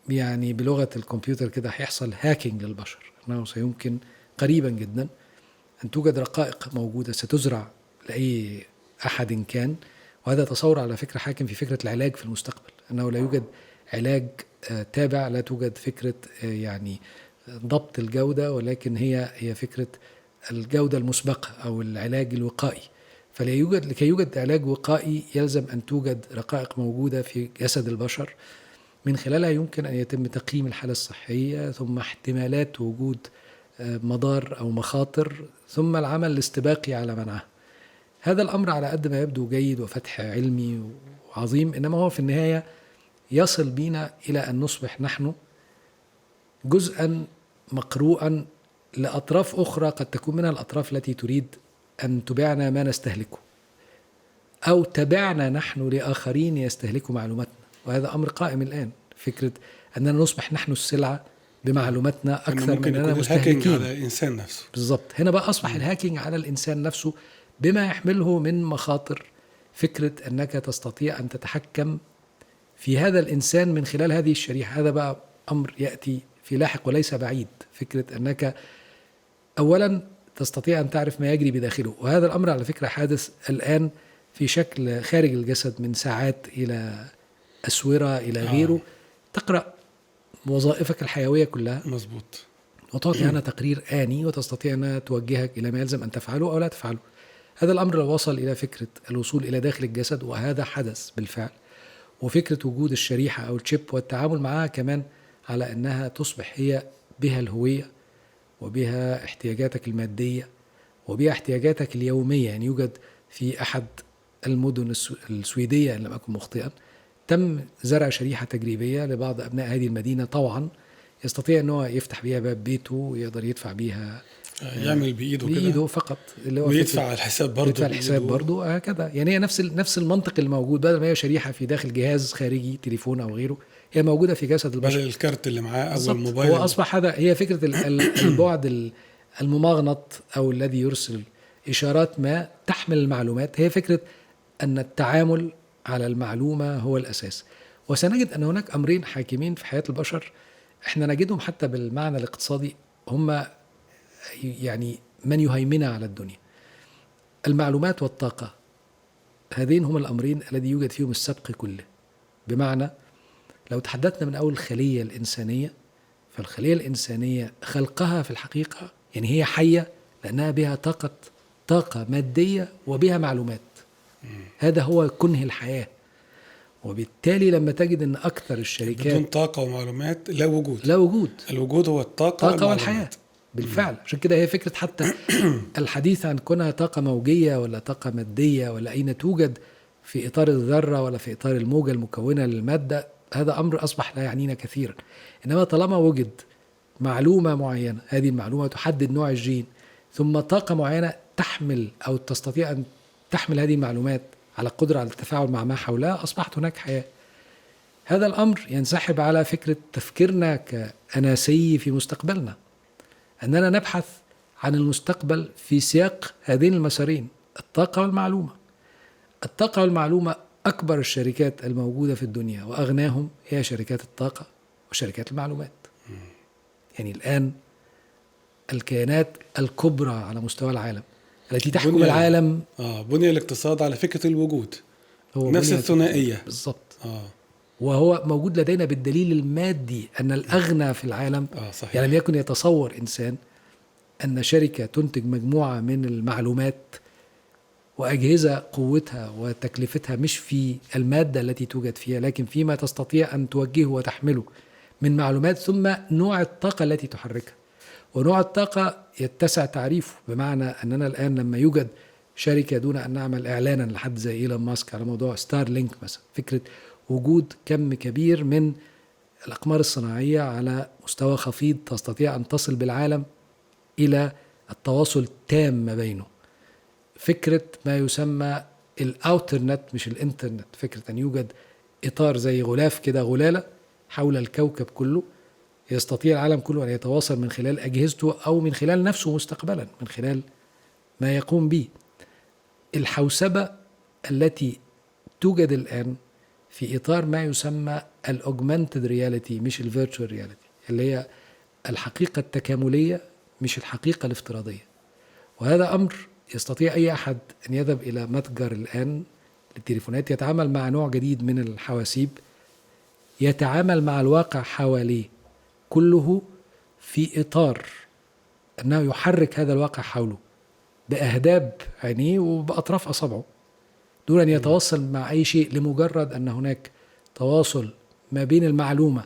يعني بلغة الكمبيوتر كده هيحصل هاكينج للبشر، أنه سيمكن قريبا جدا أن توجد رقائق موجودة ستزرع لأي أحد كان. وهذا تصور على فكرة حاكم في فكرة العلاج في المستقبل، أنه لا يوجد علاج تابع، لا توجد فكرة يعني ضبط الجودة، ولكن هي فكرة الجودة المسبقة أو العلاج الوقائي. لكي يوجد علاج وقائي يلزم أن توجد رقائق موجودة في جسد البشر من خلالها يمكن أن يتم تقييم الحالة الصحية، ثم احتمالات وجود مضار أو مخاطر، ثم العمل الاستباقي على منعها. هذا الأمر على قد ما يبدو جيد وفتح علمي وعظيم، إنما هو في النهاية يصل بنا إلى أن نصبح نحن جزءا مقروءا لأطراف أخرى، قد تكون منها الأطراف التي تريد أن تبيعنا ما نستهلكه، أو تبعنا نحن لآخرين يستهلكوا معلوماتنا. وهذا أمر قائم الآن، فكرة أننا نصبح نحن السلعة بمعلوماتنا أكثر من أننا مستهلكين. على الإنسان نفسه بالضبط. هنا بقى أصبح الهاكينج على الإنسان نفسه بما يحمله من مخاطر. فكرة أنك تستطيع أن تتحكم في هذا الإنسان من خلال هذه الشريحة، هذا بقى أمر يأتي في لاحق وليس بعيد. فكرة أنك أولا تستطيع أن تعرف ما يجري بداخله، وهذا الأمر على فكرة حادث الآن في شكل خارج الجسد، من ساعات إلى أسورة إلى غيره. تقرأ وظائفك الحيوية كلها، مظبوط، وتعطي عنها تقرير آني، وتستطيع أن توجهك إلى ما يلزم أن تفعله أو لا تفعله. هذا الأمر لو وصل إلى فكرة الوصول إلى داخل الجسد، وهذا حدث بالفعل، وفكرة وجود الشريحة أو الشيب والتعامل معها كمان على أنها تصبح هي بها الهوية وبها احتياجاتك المادية وبها احتياجاتك اليومية. يعني يوجد في أحد المدن السويدية إن لم أكن مخطئا تم زرع شريحة تجريبية لبعض أبناء هذه المدينة، طوعا يستطيع أنه يفتح بيها باب بيته ويقدر يدفع بيها، يعمل بإيده فقط، اللي هو ويدفع الحساب برضه، يدفع الحساب برضه، هكذا. يعني هي نفس المنطق الموجود، بدل ما هي شريحة في داخل جهاز خارجي تليفون أو غيره، هي موجودة في جسد البشر، بدل الكارت اللي معاه أو بالضبط. الموبايل. هو أصبح هذا هي فكرة البعد المماغنط أو الذي يرسل إشارات ما تحمل المعلومات. هي فكرة أن التعامل على المعلومة هو الأساس. وسنجد أن هناك أمرين حاكمين في حياة البشر، احنا نجدهم حتى بالمعنى الاقتصادي، هم يعني من يهيمن على الدنيا: المعلومات والطاقة. هذين هم الأمرين الذي يوجد فيهم السبق كله. بمعنى لو تحدثنا من أول الخلية الإنسانية، فالخلية الإنسانية خلقها في الحقيقة يعني هي حية لأنها بها طاقة مادية وبها معلومات. هذا هو كنه الحياة. وبالتالي لما تجد أن أكثر الشركات بدون طاقة ومعلومات لا وجود. الوجود هو الطاقة والحياة بالفعل. عشان كده هي فكرة حتى الحديث عن كونها طاقة موجية ولا طاقة مادية ولا أين توجد في إطار الذرة ولا في إطار الموجة المكونة للمادة، هذا أمر أصبح لا يعنينا كثيرا. إنما طالما وجد معلومة معينة، هذه المعلومة تحدد نوع الجين، ثم طاقة معينة تحمل أو تستطيع أن تحمل هذه المعلومات على قدرة على التفاعل مع ما حولها، أصبحت هناك حياة. هذا الأمر ينسحب على فكرة تفكيرنا كأناسي في مستقبلنا، أننا نبحث عن المستقبل في سياق هذين المسارين: الطاقة والمعلومة. الطاقة والمعلومة أكبر الشركات الموجودة في الدنيا وأغناهم هي شركات الطاقة وشركات المعلومات. يعني الآن الكيانات الكبرى على مستوى العالم التي تحكم العالم بني الاقتصاد على فكرة الوجود، نفس الثنائية بالضبط. وهو موجود لدينا بالدليل المادي أن الأغنى في العالم صحيح. يعني لم يكن يتصور إنسان أن شركة تنتج مجموعة من المعلومات وأجهزة قوتها وتكلفتها مش في المادة التي توجد فيها، لكن فيما تستطيع أن توجهه وتحمله من معلومات، ثم نوع الطاقة التي تحركها. ونوع الطاقة يتسع تعريفه، بمعنى أننا الآن لما يوجد شركة دون أن نعمل إعلانا لحد زي إيلون ماسك على موضوع ستار لينك مثلا، فكرة وجود كم كبير من الأقمار الصناعية على مستوى خفيض تستطيع أن تصل بالعالم إلى التواصل التام ما بينه. فكرة ما يسمى الأوترنت مش الإنترنت، فكرة أن يوجد إطار زي غلاف كده، غلالة حول الكوكب كله، يستطيع العالم كله أن يتواصل من خلال أجهزته أو من خلال نفسه مستقبلا من خلال ما يقوم به. الحوسبة التي توجد الآن في إطار ما يسمى الأوجمانتد رياليتي مش الفيرتشوال رياليتي، اللي هي الحقيقة التكاملية مش الحقيقة الافتراضية. وهذا أمر يستطيع أي أحد أن يذهب إلى متجر الآن للتليفونات، يتعامل مع نوع جديد من الحواسيب، يتعامل مع الواقع حواليه كله في إطار أنه يحرك هذا الواقع حوله بأهداب عينيه وبأطراف أصابعه دون أن يتواصل مع أي شيء، لمجرد أن هناك تواصل ما بين المعلومة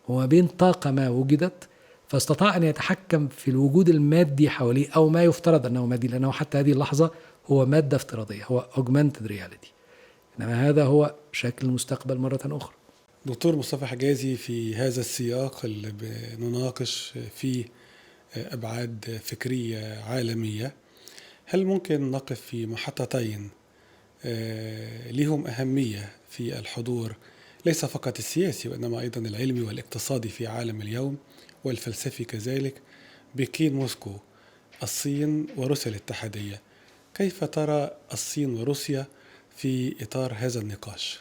وما بين طاقة ما وجدت، فاستطاع أن يتحكم في الوجود المادي حواليه أو ما يفترض أنه مادي، لأنه حتى هذه اللحظة هو مادة افتراضية، هو augmented reality. إنما هذا هو شكل المستقبل مرة أخرى. دكتور مصطفى حجازي، في هذا السياق اللي بنناقش فيه أبعاد فكرية عالمية، هل ممكن نقف في محطتين لهم أهمية في الحضور ليس فقط السياسي وإنما أيضا العلمي والاقتصادي في عالم اليوم والفلسفي كذلك، بكين موسكو، الصين وروسيا الاتحادية؟ كيف ترى الصين وروسيا في إطار هذا النقاش؟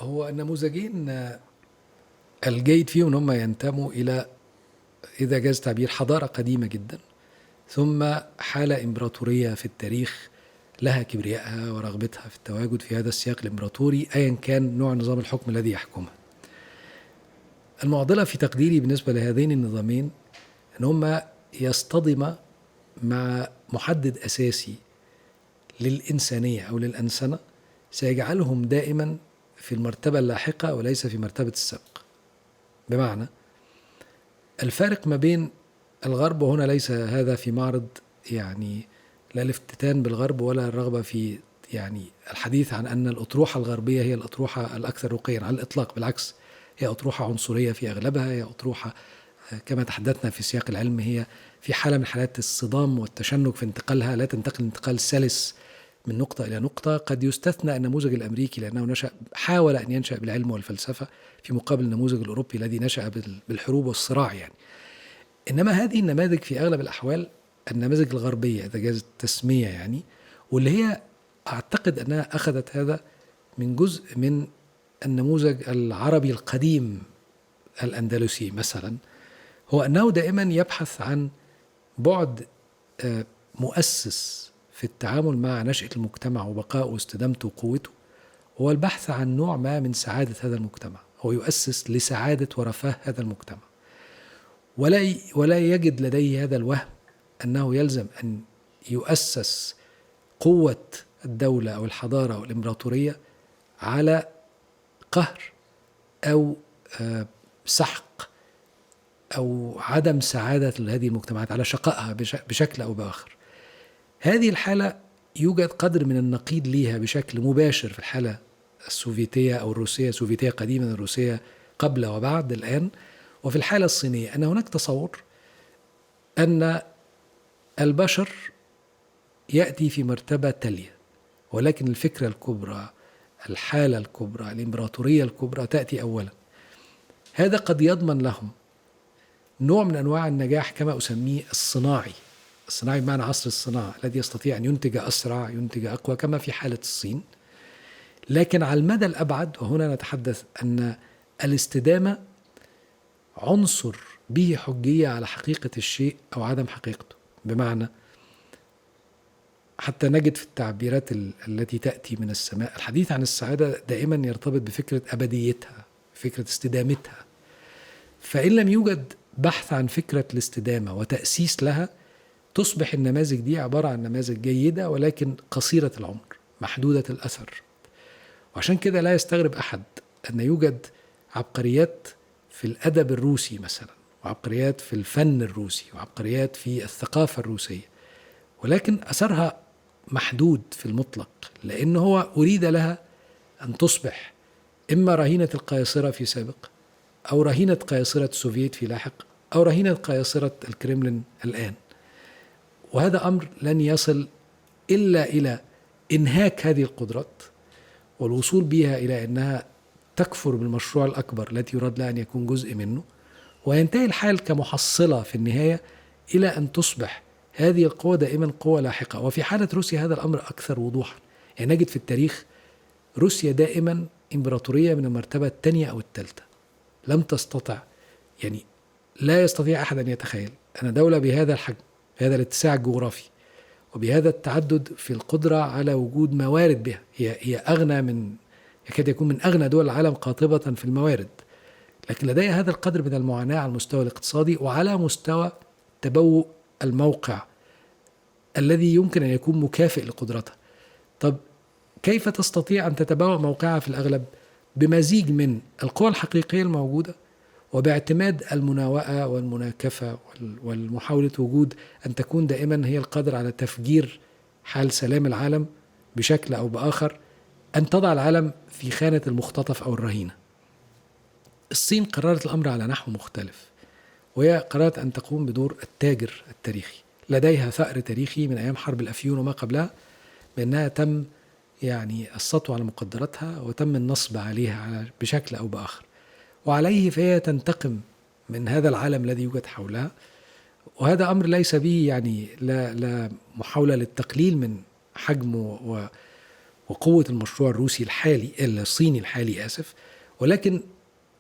هو النموذجين الجيد فيهم هم ينتموا إلى، إذا جاز تعبير، حضارة قديمة جدا، ثم حالة إمبراطورية في التاريخ لها كبريائها ورغبتها في التواجد في هذا السياق الإمبراطوري أيا كان نوع نظام الحكم الذي يحكمها. المعضلة في تقديري بالنسبة لهذين النظامين أن هما يصطدم مع محدد أساسي للإنسانية أو للأنسنة سيجعلهم دائما في المرتبة اللاحقة وليس في مرتبة السبق. بمعنى الفارق ما بين الغرب، وهنا ليس هذا في معرض يعني لا الافتتان بالغرب ولا الرغبة في يعني الحديث عن أن الأطروحة الغربية هي الأطروحة الأكثر رقيا على الإطلاق، بالعكس هي أطروحة عنصرية في أغلبها، هي أطروحة كما تحدثنا في سياق العلم هي في حالة من حالات الصدام والتشنج في انتقالها، لا تنتقل انتقال سلس من نقطة إلى نقطة. قد يستثنى النموذج الأمريكي لأنه حاول أن ينشأ بالعلم والفلسفة في مقابل النموذج الأوروبي الذي نشأ بالحروب والصراع يعني. إنما هذه النماذج في أغلب الأحوال النماذج الغربية إذا جاز التسمية يعني، واللي هي أعتقد أنها أخذت هذا من جزء من النموذج العربي القديم الأندلسي مثلا، هو أنه دائما يبحث عن بعد مؤسس في التعامل مع نشأة المجتمع وبقائه واستدامته وقوته، هو البحث عن نوع ما من سعادة هذا المجتمع، هو يؤسس لسعادة ورفاه هذا المجتمع، ولا يجد لديه هذا الوهم أنه يلزم أن يؤسس قوة الدولة أو الحضارة أو الإمبراطورية على قهر أو سحق أو عدم سعادة هذه المجتمعات، على شقائها بشكل أو بآخر. هذه الحالة يوجد قدر من النقيض ليها بشكل مباشر في الحالة السوفيتية أو الروسية، السوفيتية قديما، الروسية قبل وبعد الآن. وفي الحالة الصينية أن هناك تصور أن البشر يأتي في مرتبة تالية، ولكن الفكرة الكبرى، الحالة الكبرى، الإمبراطورية الكبرى تأتي أولا. هذا قد يضمن لهم نوع من أنواع النجاح كما أسميه الصناعي بمعنى عصر الصناعة الذي يستطيع أن ينتج أسرع، ينتج أقوى، كما في حالة الصين. لكن على المدى الأبعد، وهنا نتحدث أن الاستدامة عنصر به حجية على حقيقة الشيء أو عدم حقيقته. بمعنى حتى نجد في التعبيرات التي تأتي من السماء الحديث عن السعادة دائما يرتبط بفكرة أبديتها، فكرة استدامتها. فإن لم يوجد بحث عن فكرة الاستدامة وتأسيس لها، تصبح النماذج دي عبارة عن نماذج جيدة ولكن قصيرة العمر، محدودة الأثر. وعشان كده لا يستغرب أحد أن يوجد عبقريات في الأدب الروسي مثلا وعبقريات في الفن الروسي وعبقريات في الثقافة الروسية، ولكن أثرها محدود في المطلق، لأن هو أريد لها أن تصبح إما رهينة القياصرة في سابق، أو رهينة قياصرة السوفييت في لاحق، أو رهينة قياصرة الكرملين الآن. وهذا أمر لن يصل إلا إلى إنهاك هذه القدرات والوصول بها إلى أنها تكفر بالمشروع الأكبر الذي يراد لها أن يكون جزء منه، وينتهي الحال كمحصلة في النهاية إلى أن تصبح هذه القوة دائما قوة لاحقة. وفي حالة روسيا هذا الأمر أكثر وضوحا، يعني نجد في التاريخ روسيا دائما إمبراطورية من المرتبة الثانية أو الثالثة، لم تستطع، يعني لا يستطيع أحد أن يتخيل أن دولة بهذا الحجم، بهذا الاتساع الجغرافي، وبهذا التعدد في القدرة على وجود موارد بها، هي أغنى من، يكاد يكون من أغنى دول العالم قاطبة في الموارد، لكن لديها هذا القدر من المعاناة على المستوى الاقتصادي وعلى مستوى تبوء الموقع الذي يمكن أن يكون مكافئ لقدرتها. طب كيف تستطيع أن تتبوأ موقعها في الأغلب؟ بمزيج من القوى الحقيقية الموجودة، وباعتماد المناوئة والمناكفة والمحاولة وجود أن تكون دائما هي القادرة على تفجير حال سلام العالم بشكل أو بآخر، أن تضع العالم في خانة المختطف أو الرهينة. الصين قررت الأمر على نحو مختلف، وهي قررت أن تقوم بدور التاجر التاريخي. لديها ثأر تاريخي من أيام حرب الأفيون وما قبلها، بأنها تم يعني السطو على مقدراتها وتم النصب عليها بشكل أو بآخر، وعليه فهي تنتقم من هذا العالم الذي يوجد حولها. وهذا أمر ليس به يعني لا محاولة للتقليل من حجم وقوة المشروع الروسي الحالي، الصيني الحالي آسف، ولكن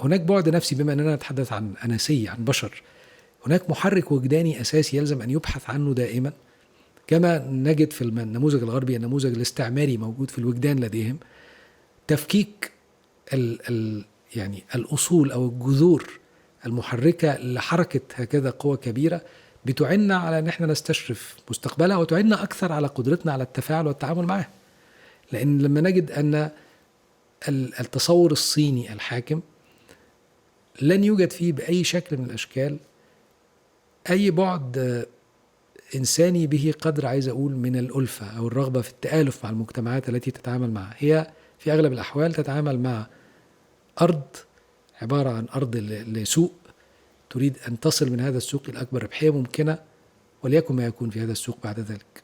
هناك بعد نفسي. بما أننا نتحدث عن أناسية، عن بشر، هناك محرك وجداني أساسي يلزم أن يبحث عنه دائما، كما نجد في النموذج الغربي النموذج الاستعماري موجود في الوجدان لديهم، تفكيك يعني الأصول أو الجذور المحركة لحركة هكذا قوة كبيرة بتعنا على أن احنا نستشرف مستقبلها، وتعنا أكثر على قدرتنا على التفاعل والتعامل معها. لأن لما نجد أن التصور الصيني الحاكم لن يوجد فيه بأي شكل من الأشكال أي بعد إنساني به قدر، عايز أقول، من الألفة أو الرغبة في التآلف مع المجتمعات التي تتعامل معها. هي في أغلب الأحوال تتعامل مع أرض عبارة عن أرض لسوق، تريد أن تصل من هذا السوق إلى أكبر ربحية ممكنة، وليكن ما يكون في هذا السوق بعد ذلك.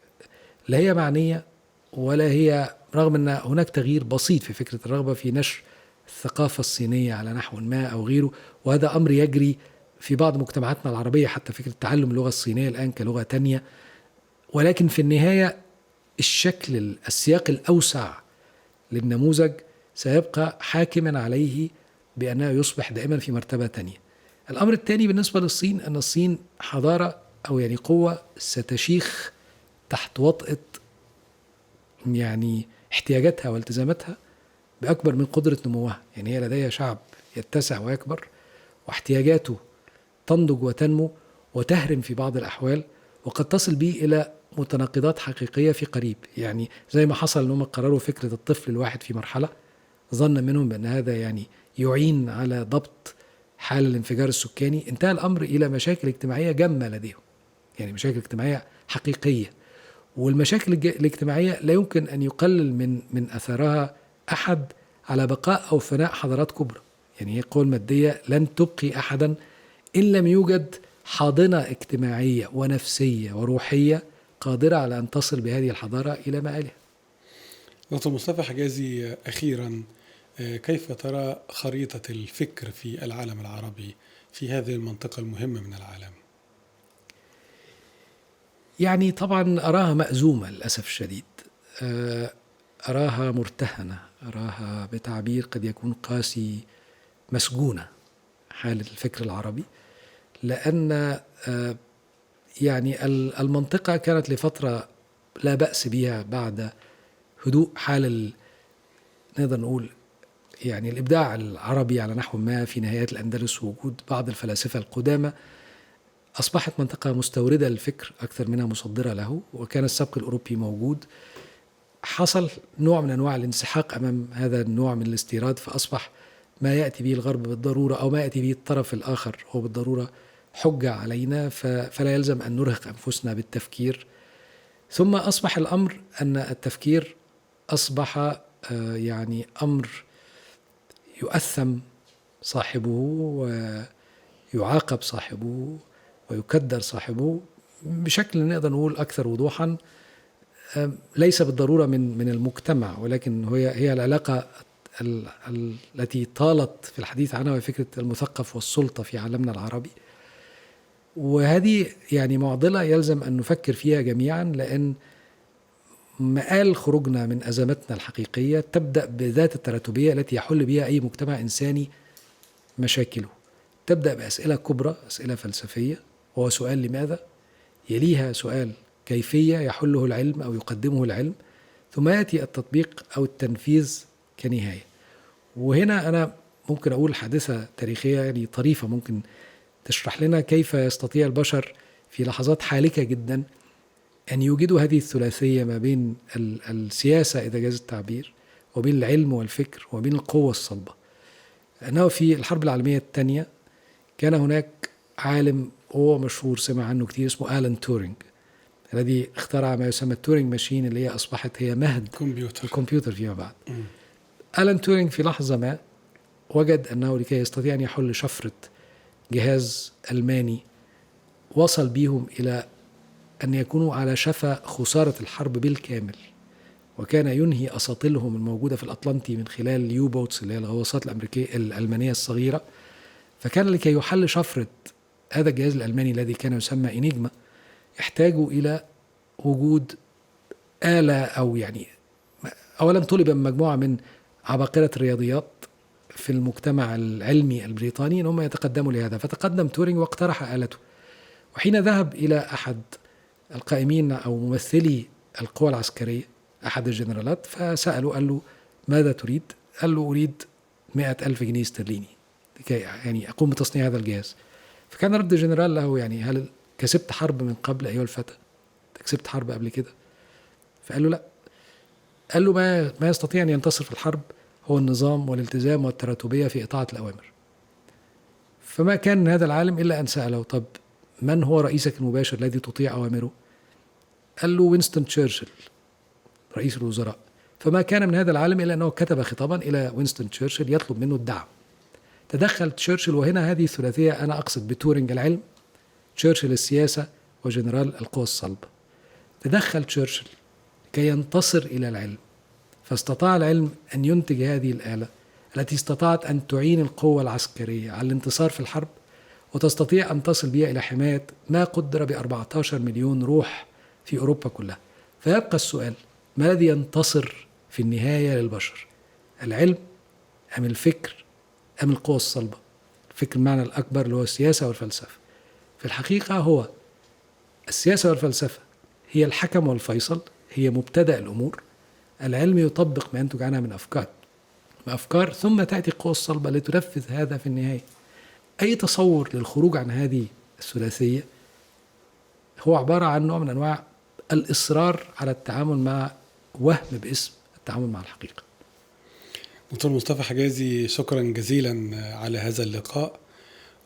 لا هي معنية ولا هي، رغم أن هناك تغيير بسيط في فكرة الرغبة في نشر الثقافة الصينية على نحو ما أو غيره، وهذا أمر يجري في بعض مجتمعاتنا العربية، حتى فكرة تعلم اللغة الصينية الآن كلغة تانية. ولكن في النهاية الشكل، السياق الأوسع للنموذج سيبقى حاكما عليه بأنه يصبح دائما في مرتبة تانية. الأمر الثاني بالنسبة للصين، أن الصين حضارة أو يعني قوة ستشيخ تحت وطأة يعني احتياجاتها والتزاماتها بأكبر من قدرة نموها. يعني هي لديها شعب يتسع ويكبر، واحتياجاته تنضج وتنمو وتهرم في بعض الأحوال، وقد تصل به إلى متناقضات حقيقية في قريب. يعني زي ما حصل أنهم قرروا فكرة الطفل الواحد في مرحلة، ظن منهم بأن هذا يعني يعين على ضبط حال الانفجار السكاني، انتهى الأمر إلى مشاكل اجتماعية جمة لديهم، يعني مشاكل اجتماعية حقيقية. والمشاكل الاجتماعية لا يمكن أن يقلل من أثرها أحد على بقاء أو فناء حضارات كبرى. يعني هي القوى المادية لن تبقي أحدا إن لم يوجد حاضنة اجتماعية ونفسية وروحية قادرة على أن تصل بهذه الحضارة إلى مآلها. دكتور مصطفى حجازي، أخيرا كيف ترى خريطة الفكر في العالم العربي في هذه المنطقة المهمة من العالم؟ يعني طبعا أراها مأزومة للأسف الشديد، أراها مرتهنة، أراها بتعبير قد يكون قاسي مسجونة حالة الفكر العربي، لأن يعني المنطقة كانت لفترة لا بأس بها بعد هدوء حال نقدر نقول يعني الإبداع العربي على نحو ما في نهايات الأندلس ووجود بعض الفلاسفة القدامى، أصبحت منطقة مستوردة للفكر أكثر منها مصدرة له، وكان السبق الأوروبي موجود. حصل نوع من أنواع الانسحاق أمام هذا النوع من الاستيراد، فأصبح ما يأتي به الغرب بالضرورة أو ما يأتي به الطرف الآخر هو بالضرورة حجة علينا، فلا يلزم أن نرهق أنفسنا بالتفكير. ثم أصبح الأمر أن التفكير أصبح يعني أمر يؤثم صاحبه ويعاقب صاحبه ويكدر صاحبه بشكل نقدر نقول أكثر وضوحا، ليس بالضرورة من المجتمع، ولكن هي العلاقة التي طالت في الحديث عنها، وفكرة المثقف والسلطة في عالمنا العربي. وهذه يعني معضلة يلزم أن نفكر فيها جميعا، لأن مآل خروجنا من أزمتنا الحقيقية تبدأ بذات التراتبية التي يحل بها أي مجتمع إنساني مشاكله. تبدأ بأسئلة كبرى، أسئلة فلسفية، وهو سؤال لماذا، يليها سؤال كيفية يحله العلم أو يقدمه العلم، ثم يأتي التطبيق أو التنفيذ كنهاية. وهنا أنا ممكن أقول حادثة تاريخية يعني طريفة ممكن تشرح لنا كيف يستطيع البشر في لحظات حالكة جدا أن يوجدوا هذه الثلاثية ما بين السياسة إذا جاز التعبير، وبين العلم والفكر، وبين القوة الصلبة. لأنه في الحرب العالمية الثانية كان هناك عالم هو مشهور سمع عنه كثير اسمه آلان تورينج، الذي اخترع ما يسمى التورينج ماشين، اللي هي أصبحت هي مهد الكمبيوتر فيما بعد. آلان تورينج في لحظة ما وجد أنه لكي يستطيع أن يحل شفرة جهاز ألماني وصل بهم إلى أن يكونوا على شفا خسارة الحرب بالكامل، وكان ينهي أساطيلهم الموجودة في الأطلنطي من خلال اليو بوتس اللي هي الغواصات الألمانية الصغيرة. فكان لكي يحل شفرة هذا الجهاز الألماني الذي كان يسمى إنيجما يحتاجوا إلى وجود آلة، أو يعني أولا طلب مجموعة من عباقرة الرياضيات في المجتمع العلمي البريطاني أنهم يتقدموا لهذا. فتقدم تورينج واقترح آلته، وحين ذهب إلى أحد القائمين أو ممثلي القوى العسكرية أحد الجنرالات فسأله، قال له ماذا تريد؟ قال له أريد 100,000 جنيه استرليني لكي يعني أقوم بتصنيع هذا الجهاز. فكان رد الجنرال له يعني هل كسبت حرب من قبل أيها الفتى؟ كسبت حرب قبل كده؟ فقال له لا. قال له ما يستطيع أن ينتصر في الحرب هو النظام والالتزام والتراتبية في إطاعة الأوامر. فما كان هذا العالم إلا أن سأله طب من هو رئيسك المباشر الذي تطيع أوامره؟ قال له وينستون تشرشل رئيس الوزراء. فما كان من هذا العالم إلا أنه كتب خطابا إلى وينستون تشرشل يطلب منه الدعم. تدخل تشرشل، وهنا هذه الثلاثية أنا أقصد بتورينج العلم، تشرشل السياسة، وجنرال القوى الصلبة. تدخل تشرشل كي ينتصر إلى العلم، فاستطاع العلم أن ينتج هذه الآلة التي استطاعت أن تعين القوة العسكرية على الانتصار في الحرب، وتستطيع أن تصل بها إلى حماية ما قدر ب14 مليون روح في أوروبا كلها. فيبقى السؤال ما الذي ينتصر في النهاية للبشر؟ العلم أم الفكر أم القوة الصلبة؟ الفكر المعنى الأكبر اللي هو السياسة والفلسفة. في الحقيقة هو السياسة والفلسفة هي الحكم والفيصل، هي مبتدأ الأمور. العلم يطبق ما ينتج عنها من أفكار، ثم تأتي القوة الصلبة لتنفذ هذا في النهاية. أي تصور للخروج عن هذه الثلاثية هو عبارة عن نوع من أنواع الإصرار على التعامل مع وهم باسم التعامل مع الحقيقة. دكتور مصطفى حجازي، شكرا جزيلا على هذا اللقاء.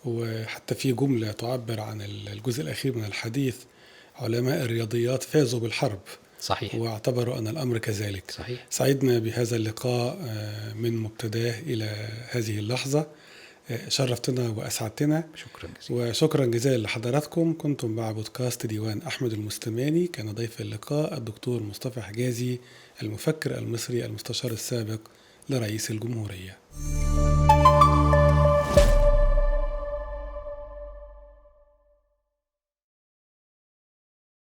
وحتى في جملة تعبر عن الجزء الأخير من الحديث: علماء الرياضيات فازوا بالحرب. صحيح. واعتبروا أن الأمر كذلك. صحيح. سعدنا بهذا اللقاء من مبتداه إلى هذه اللحظة. شرفتنا وأسعدتنا. شكرا جزيلا. وشكرا جزيلا لحضراتكم. كنتم مع بودكاست ديوان أحمد المستماني. كان ضيف اللقاء الدكتور مصطفى حجازي، المفكر المصري المستشار السابق لرئيس الجمهورية.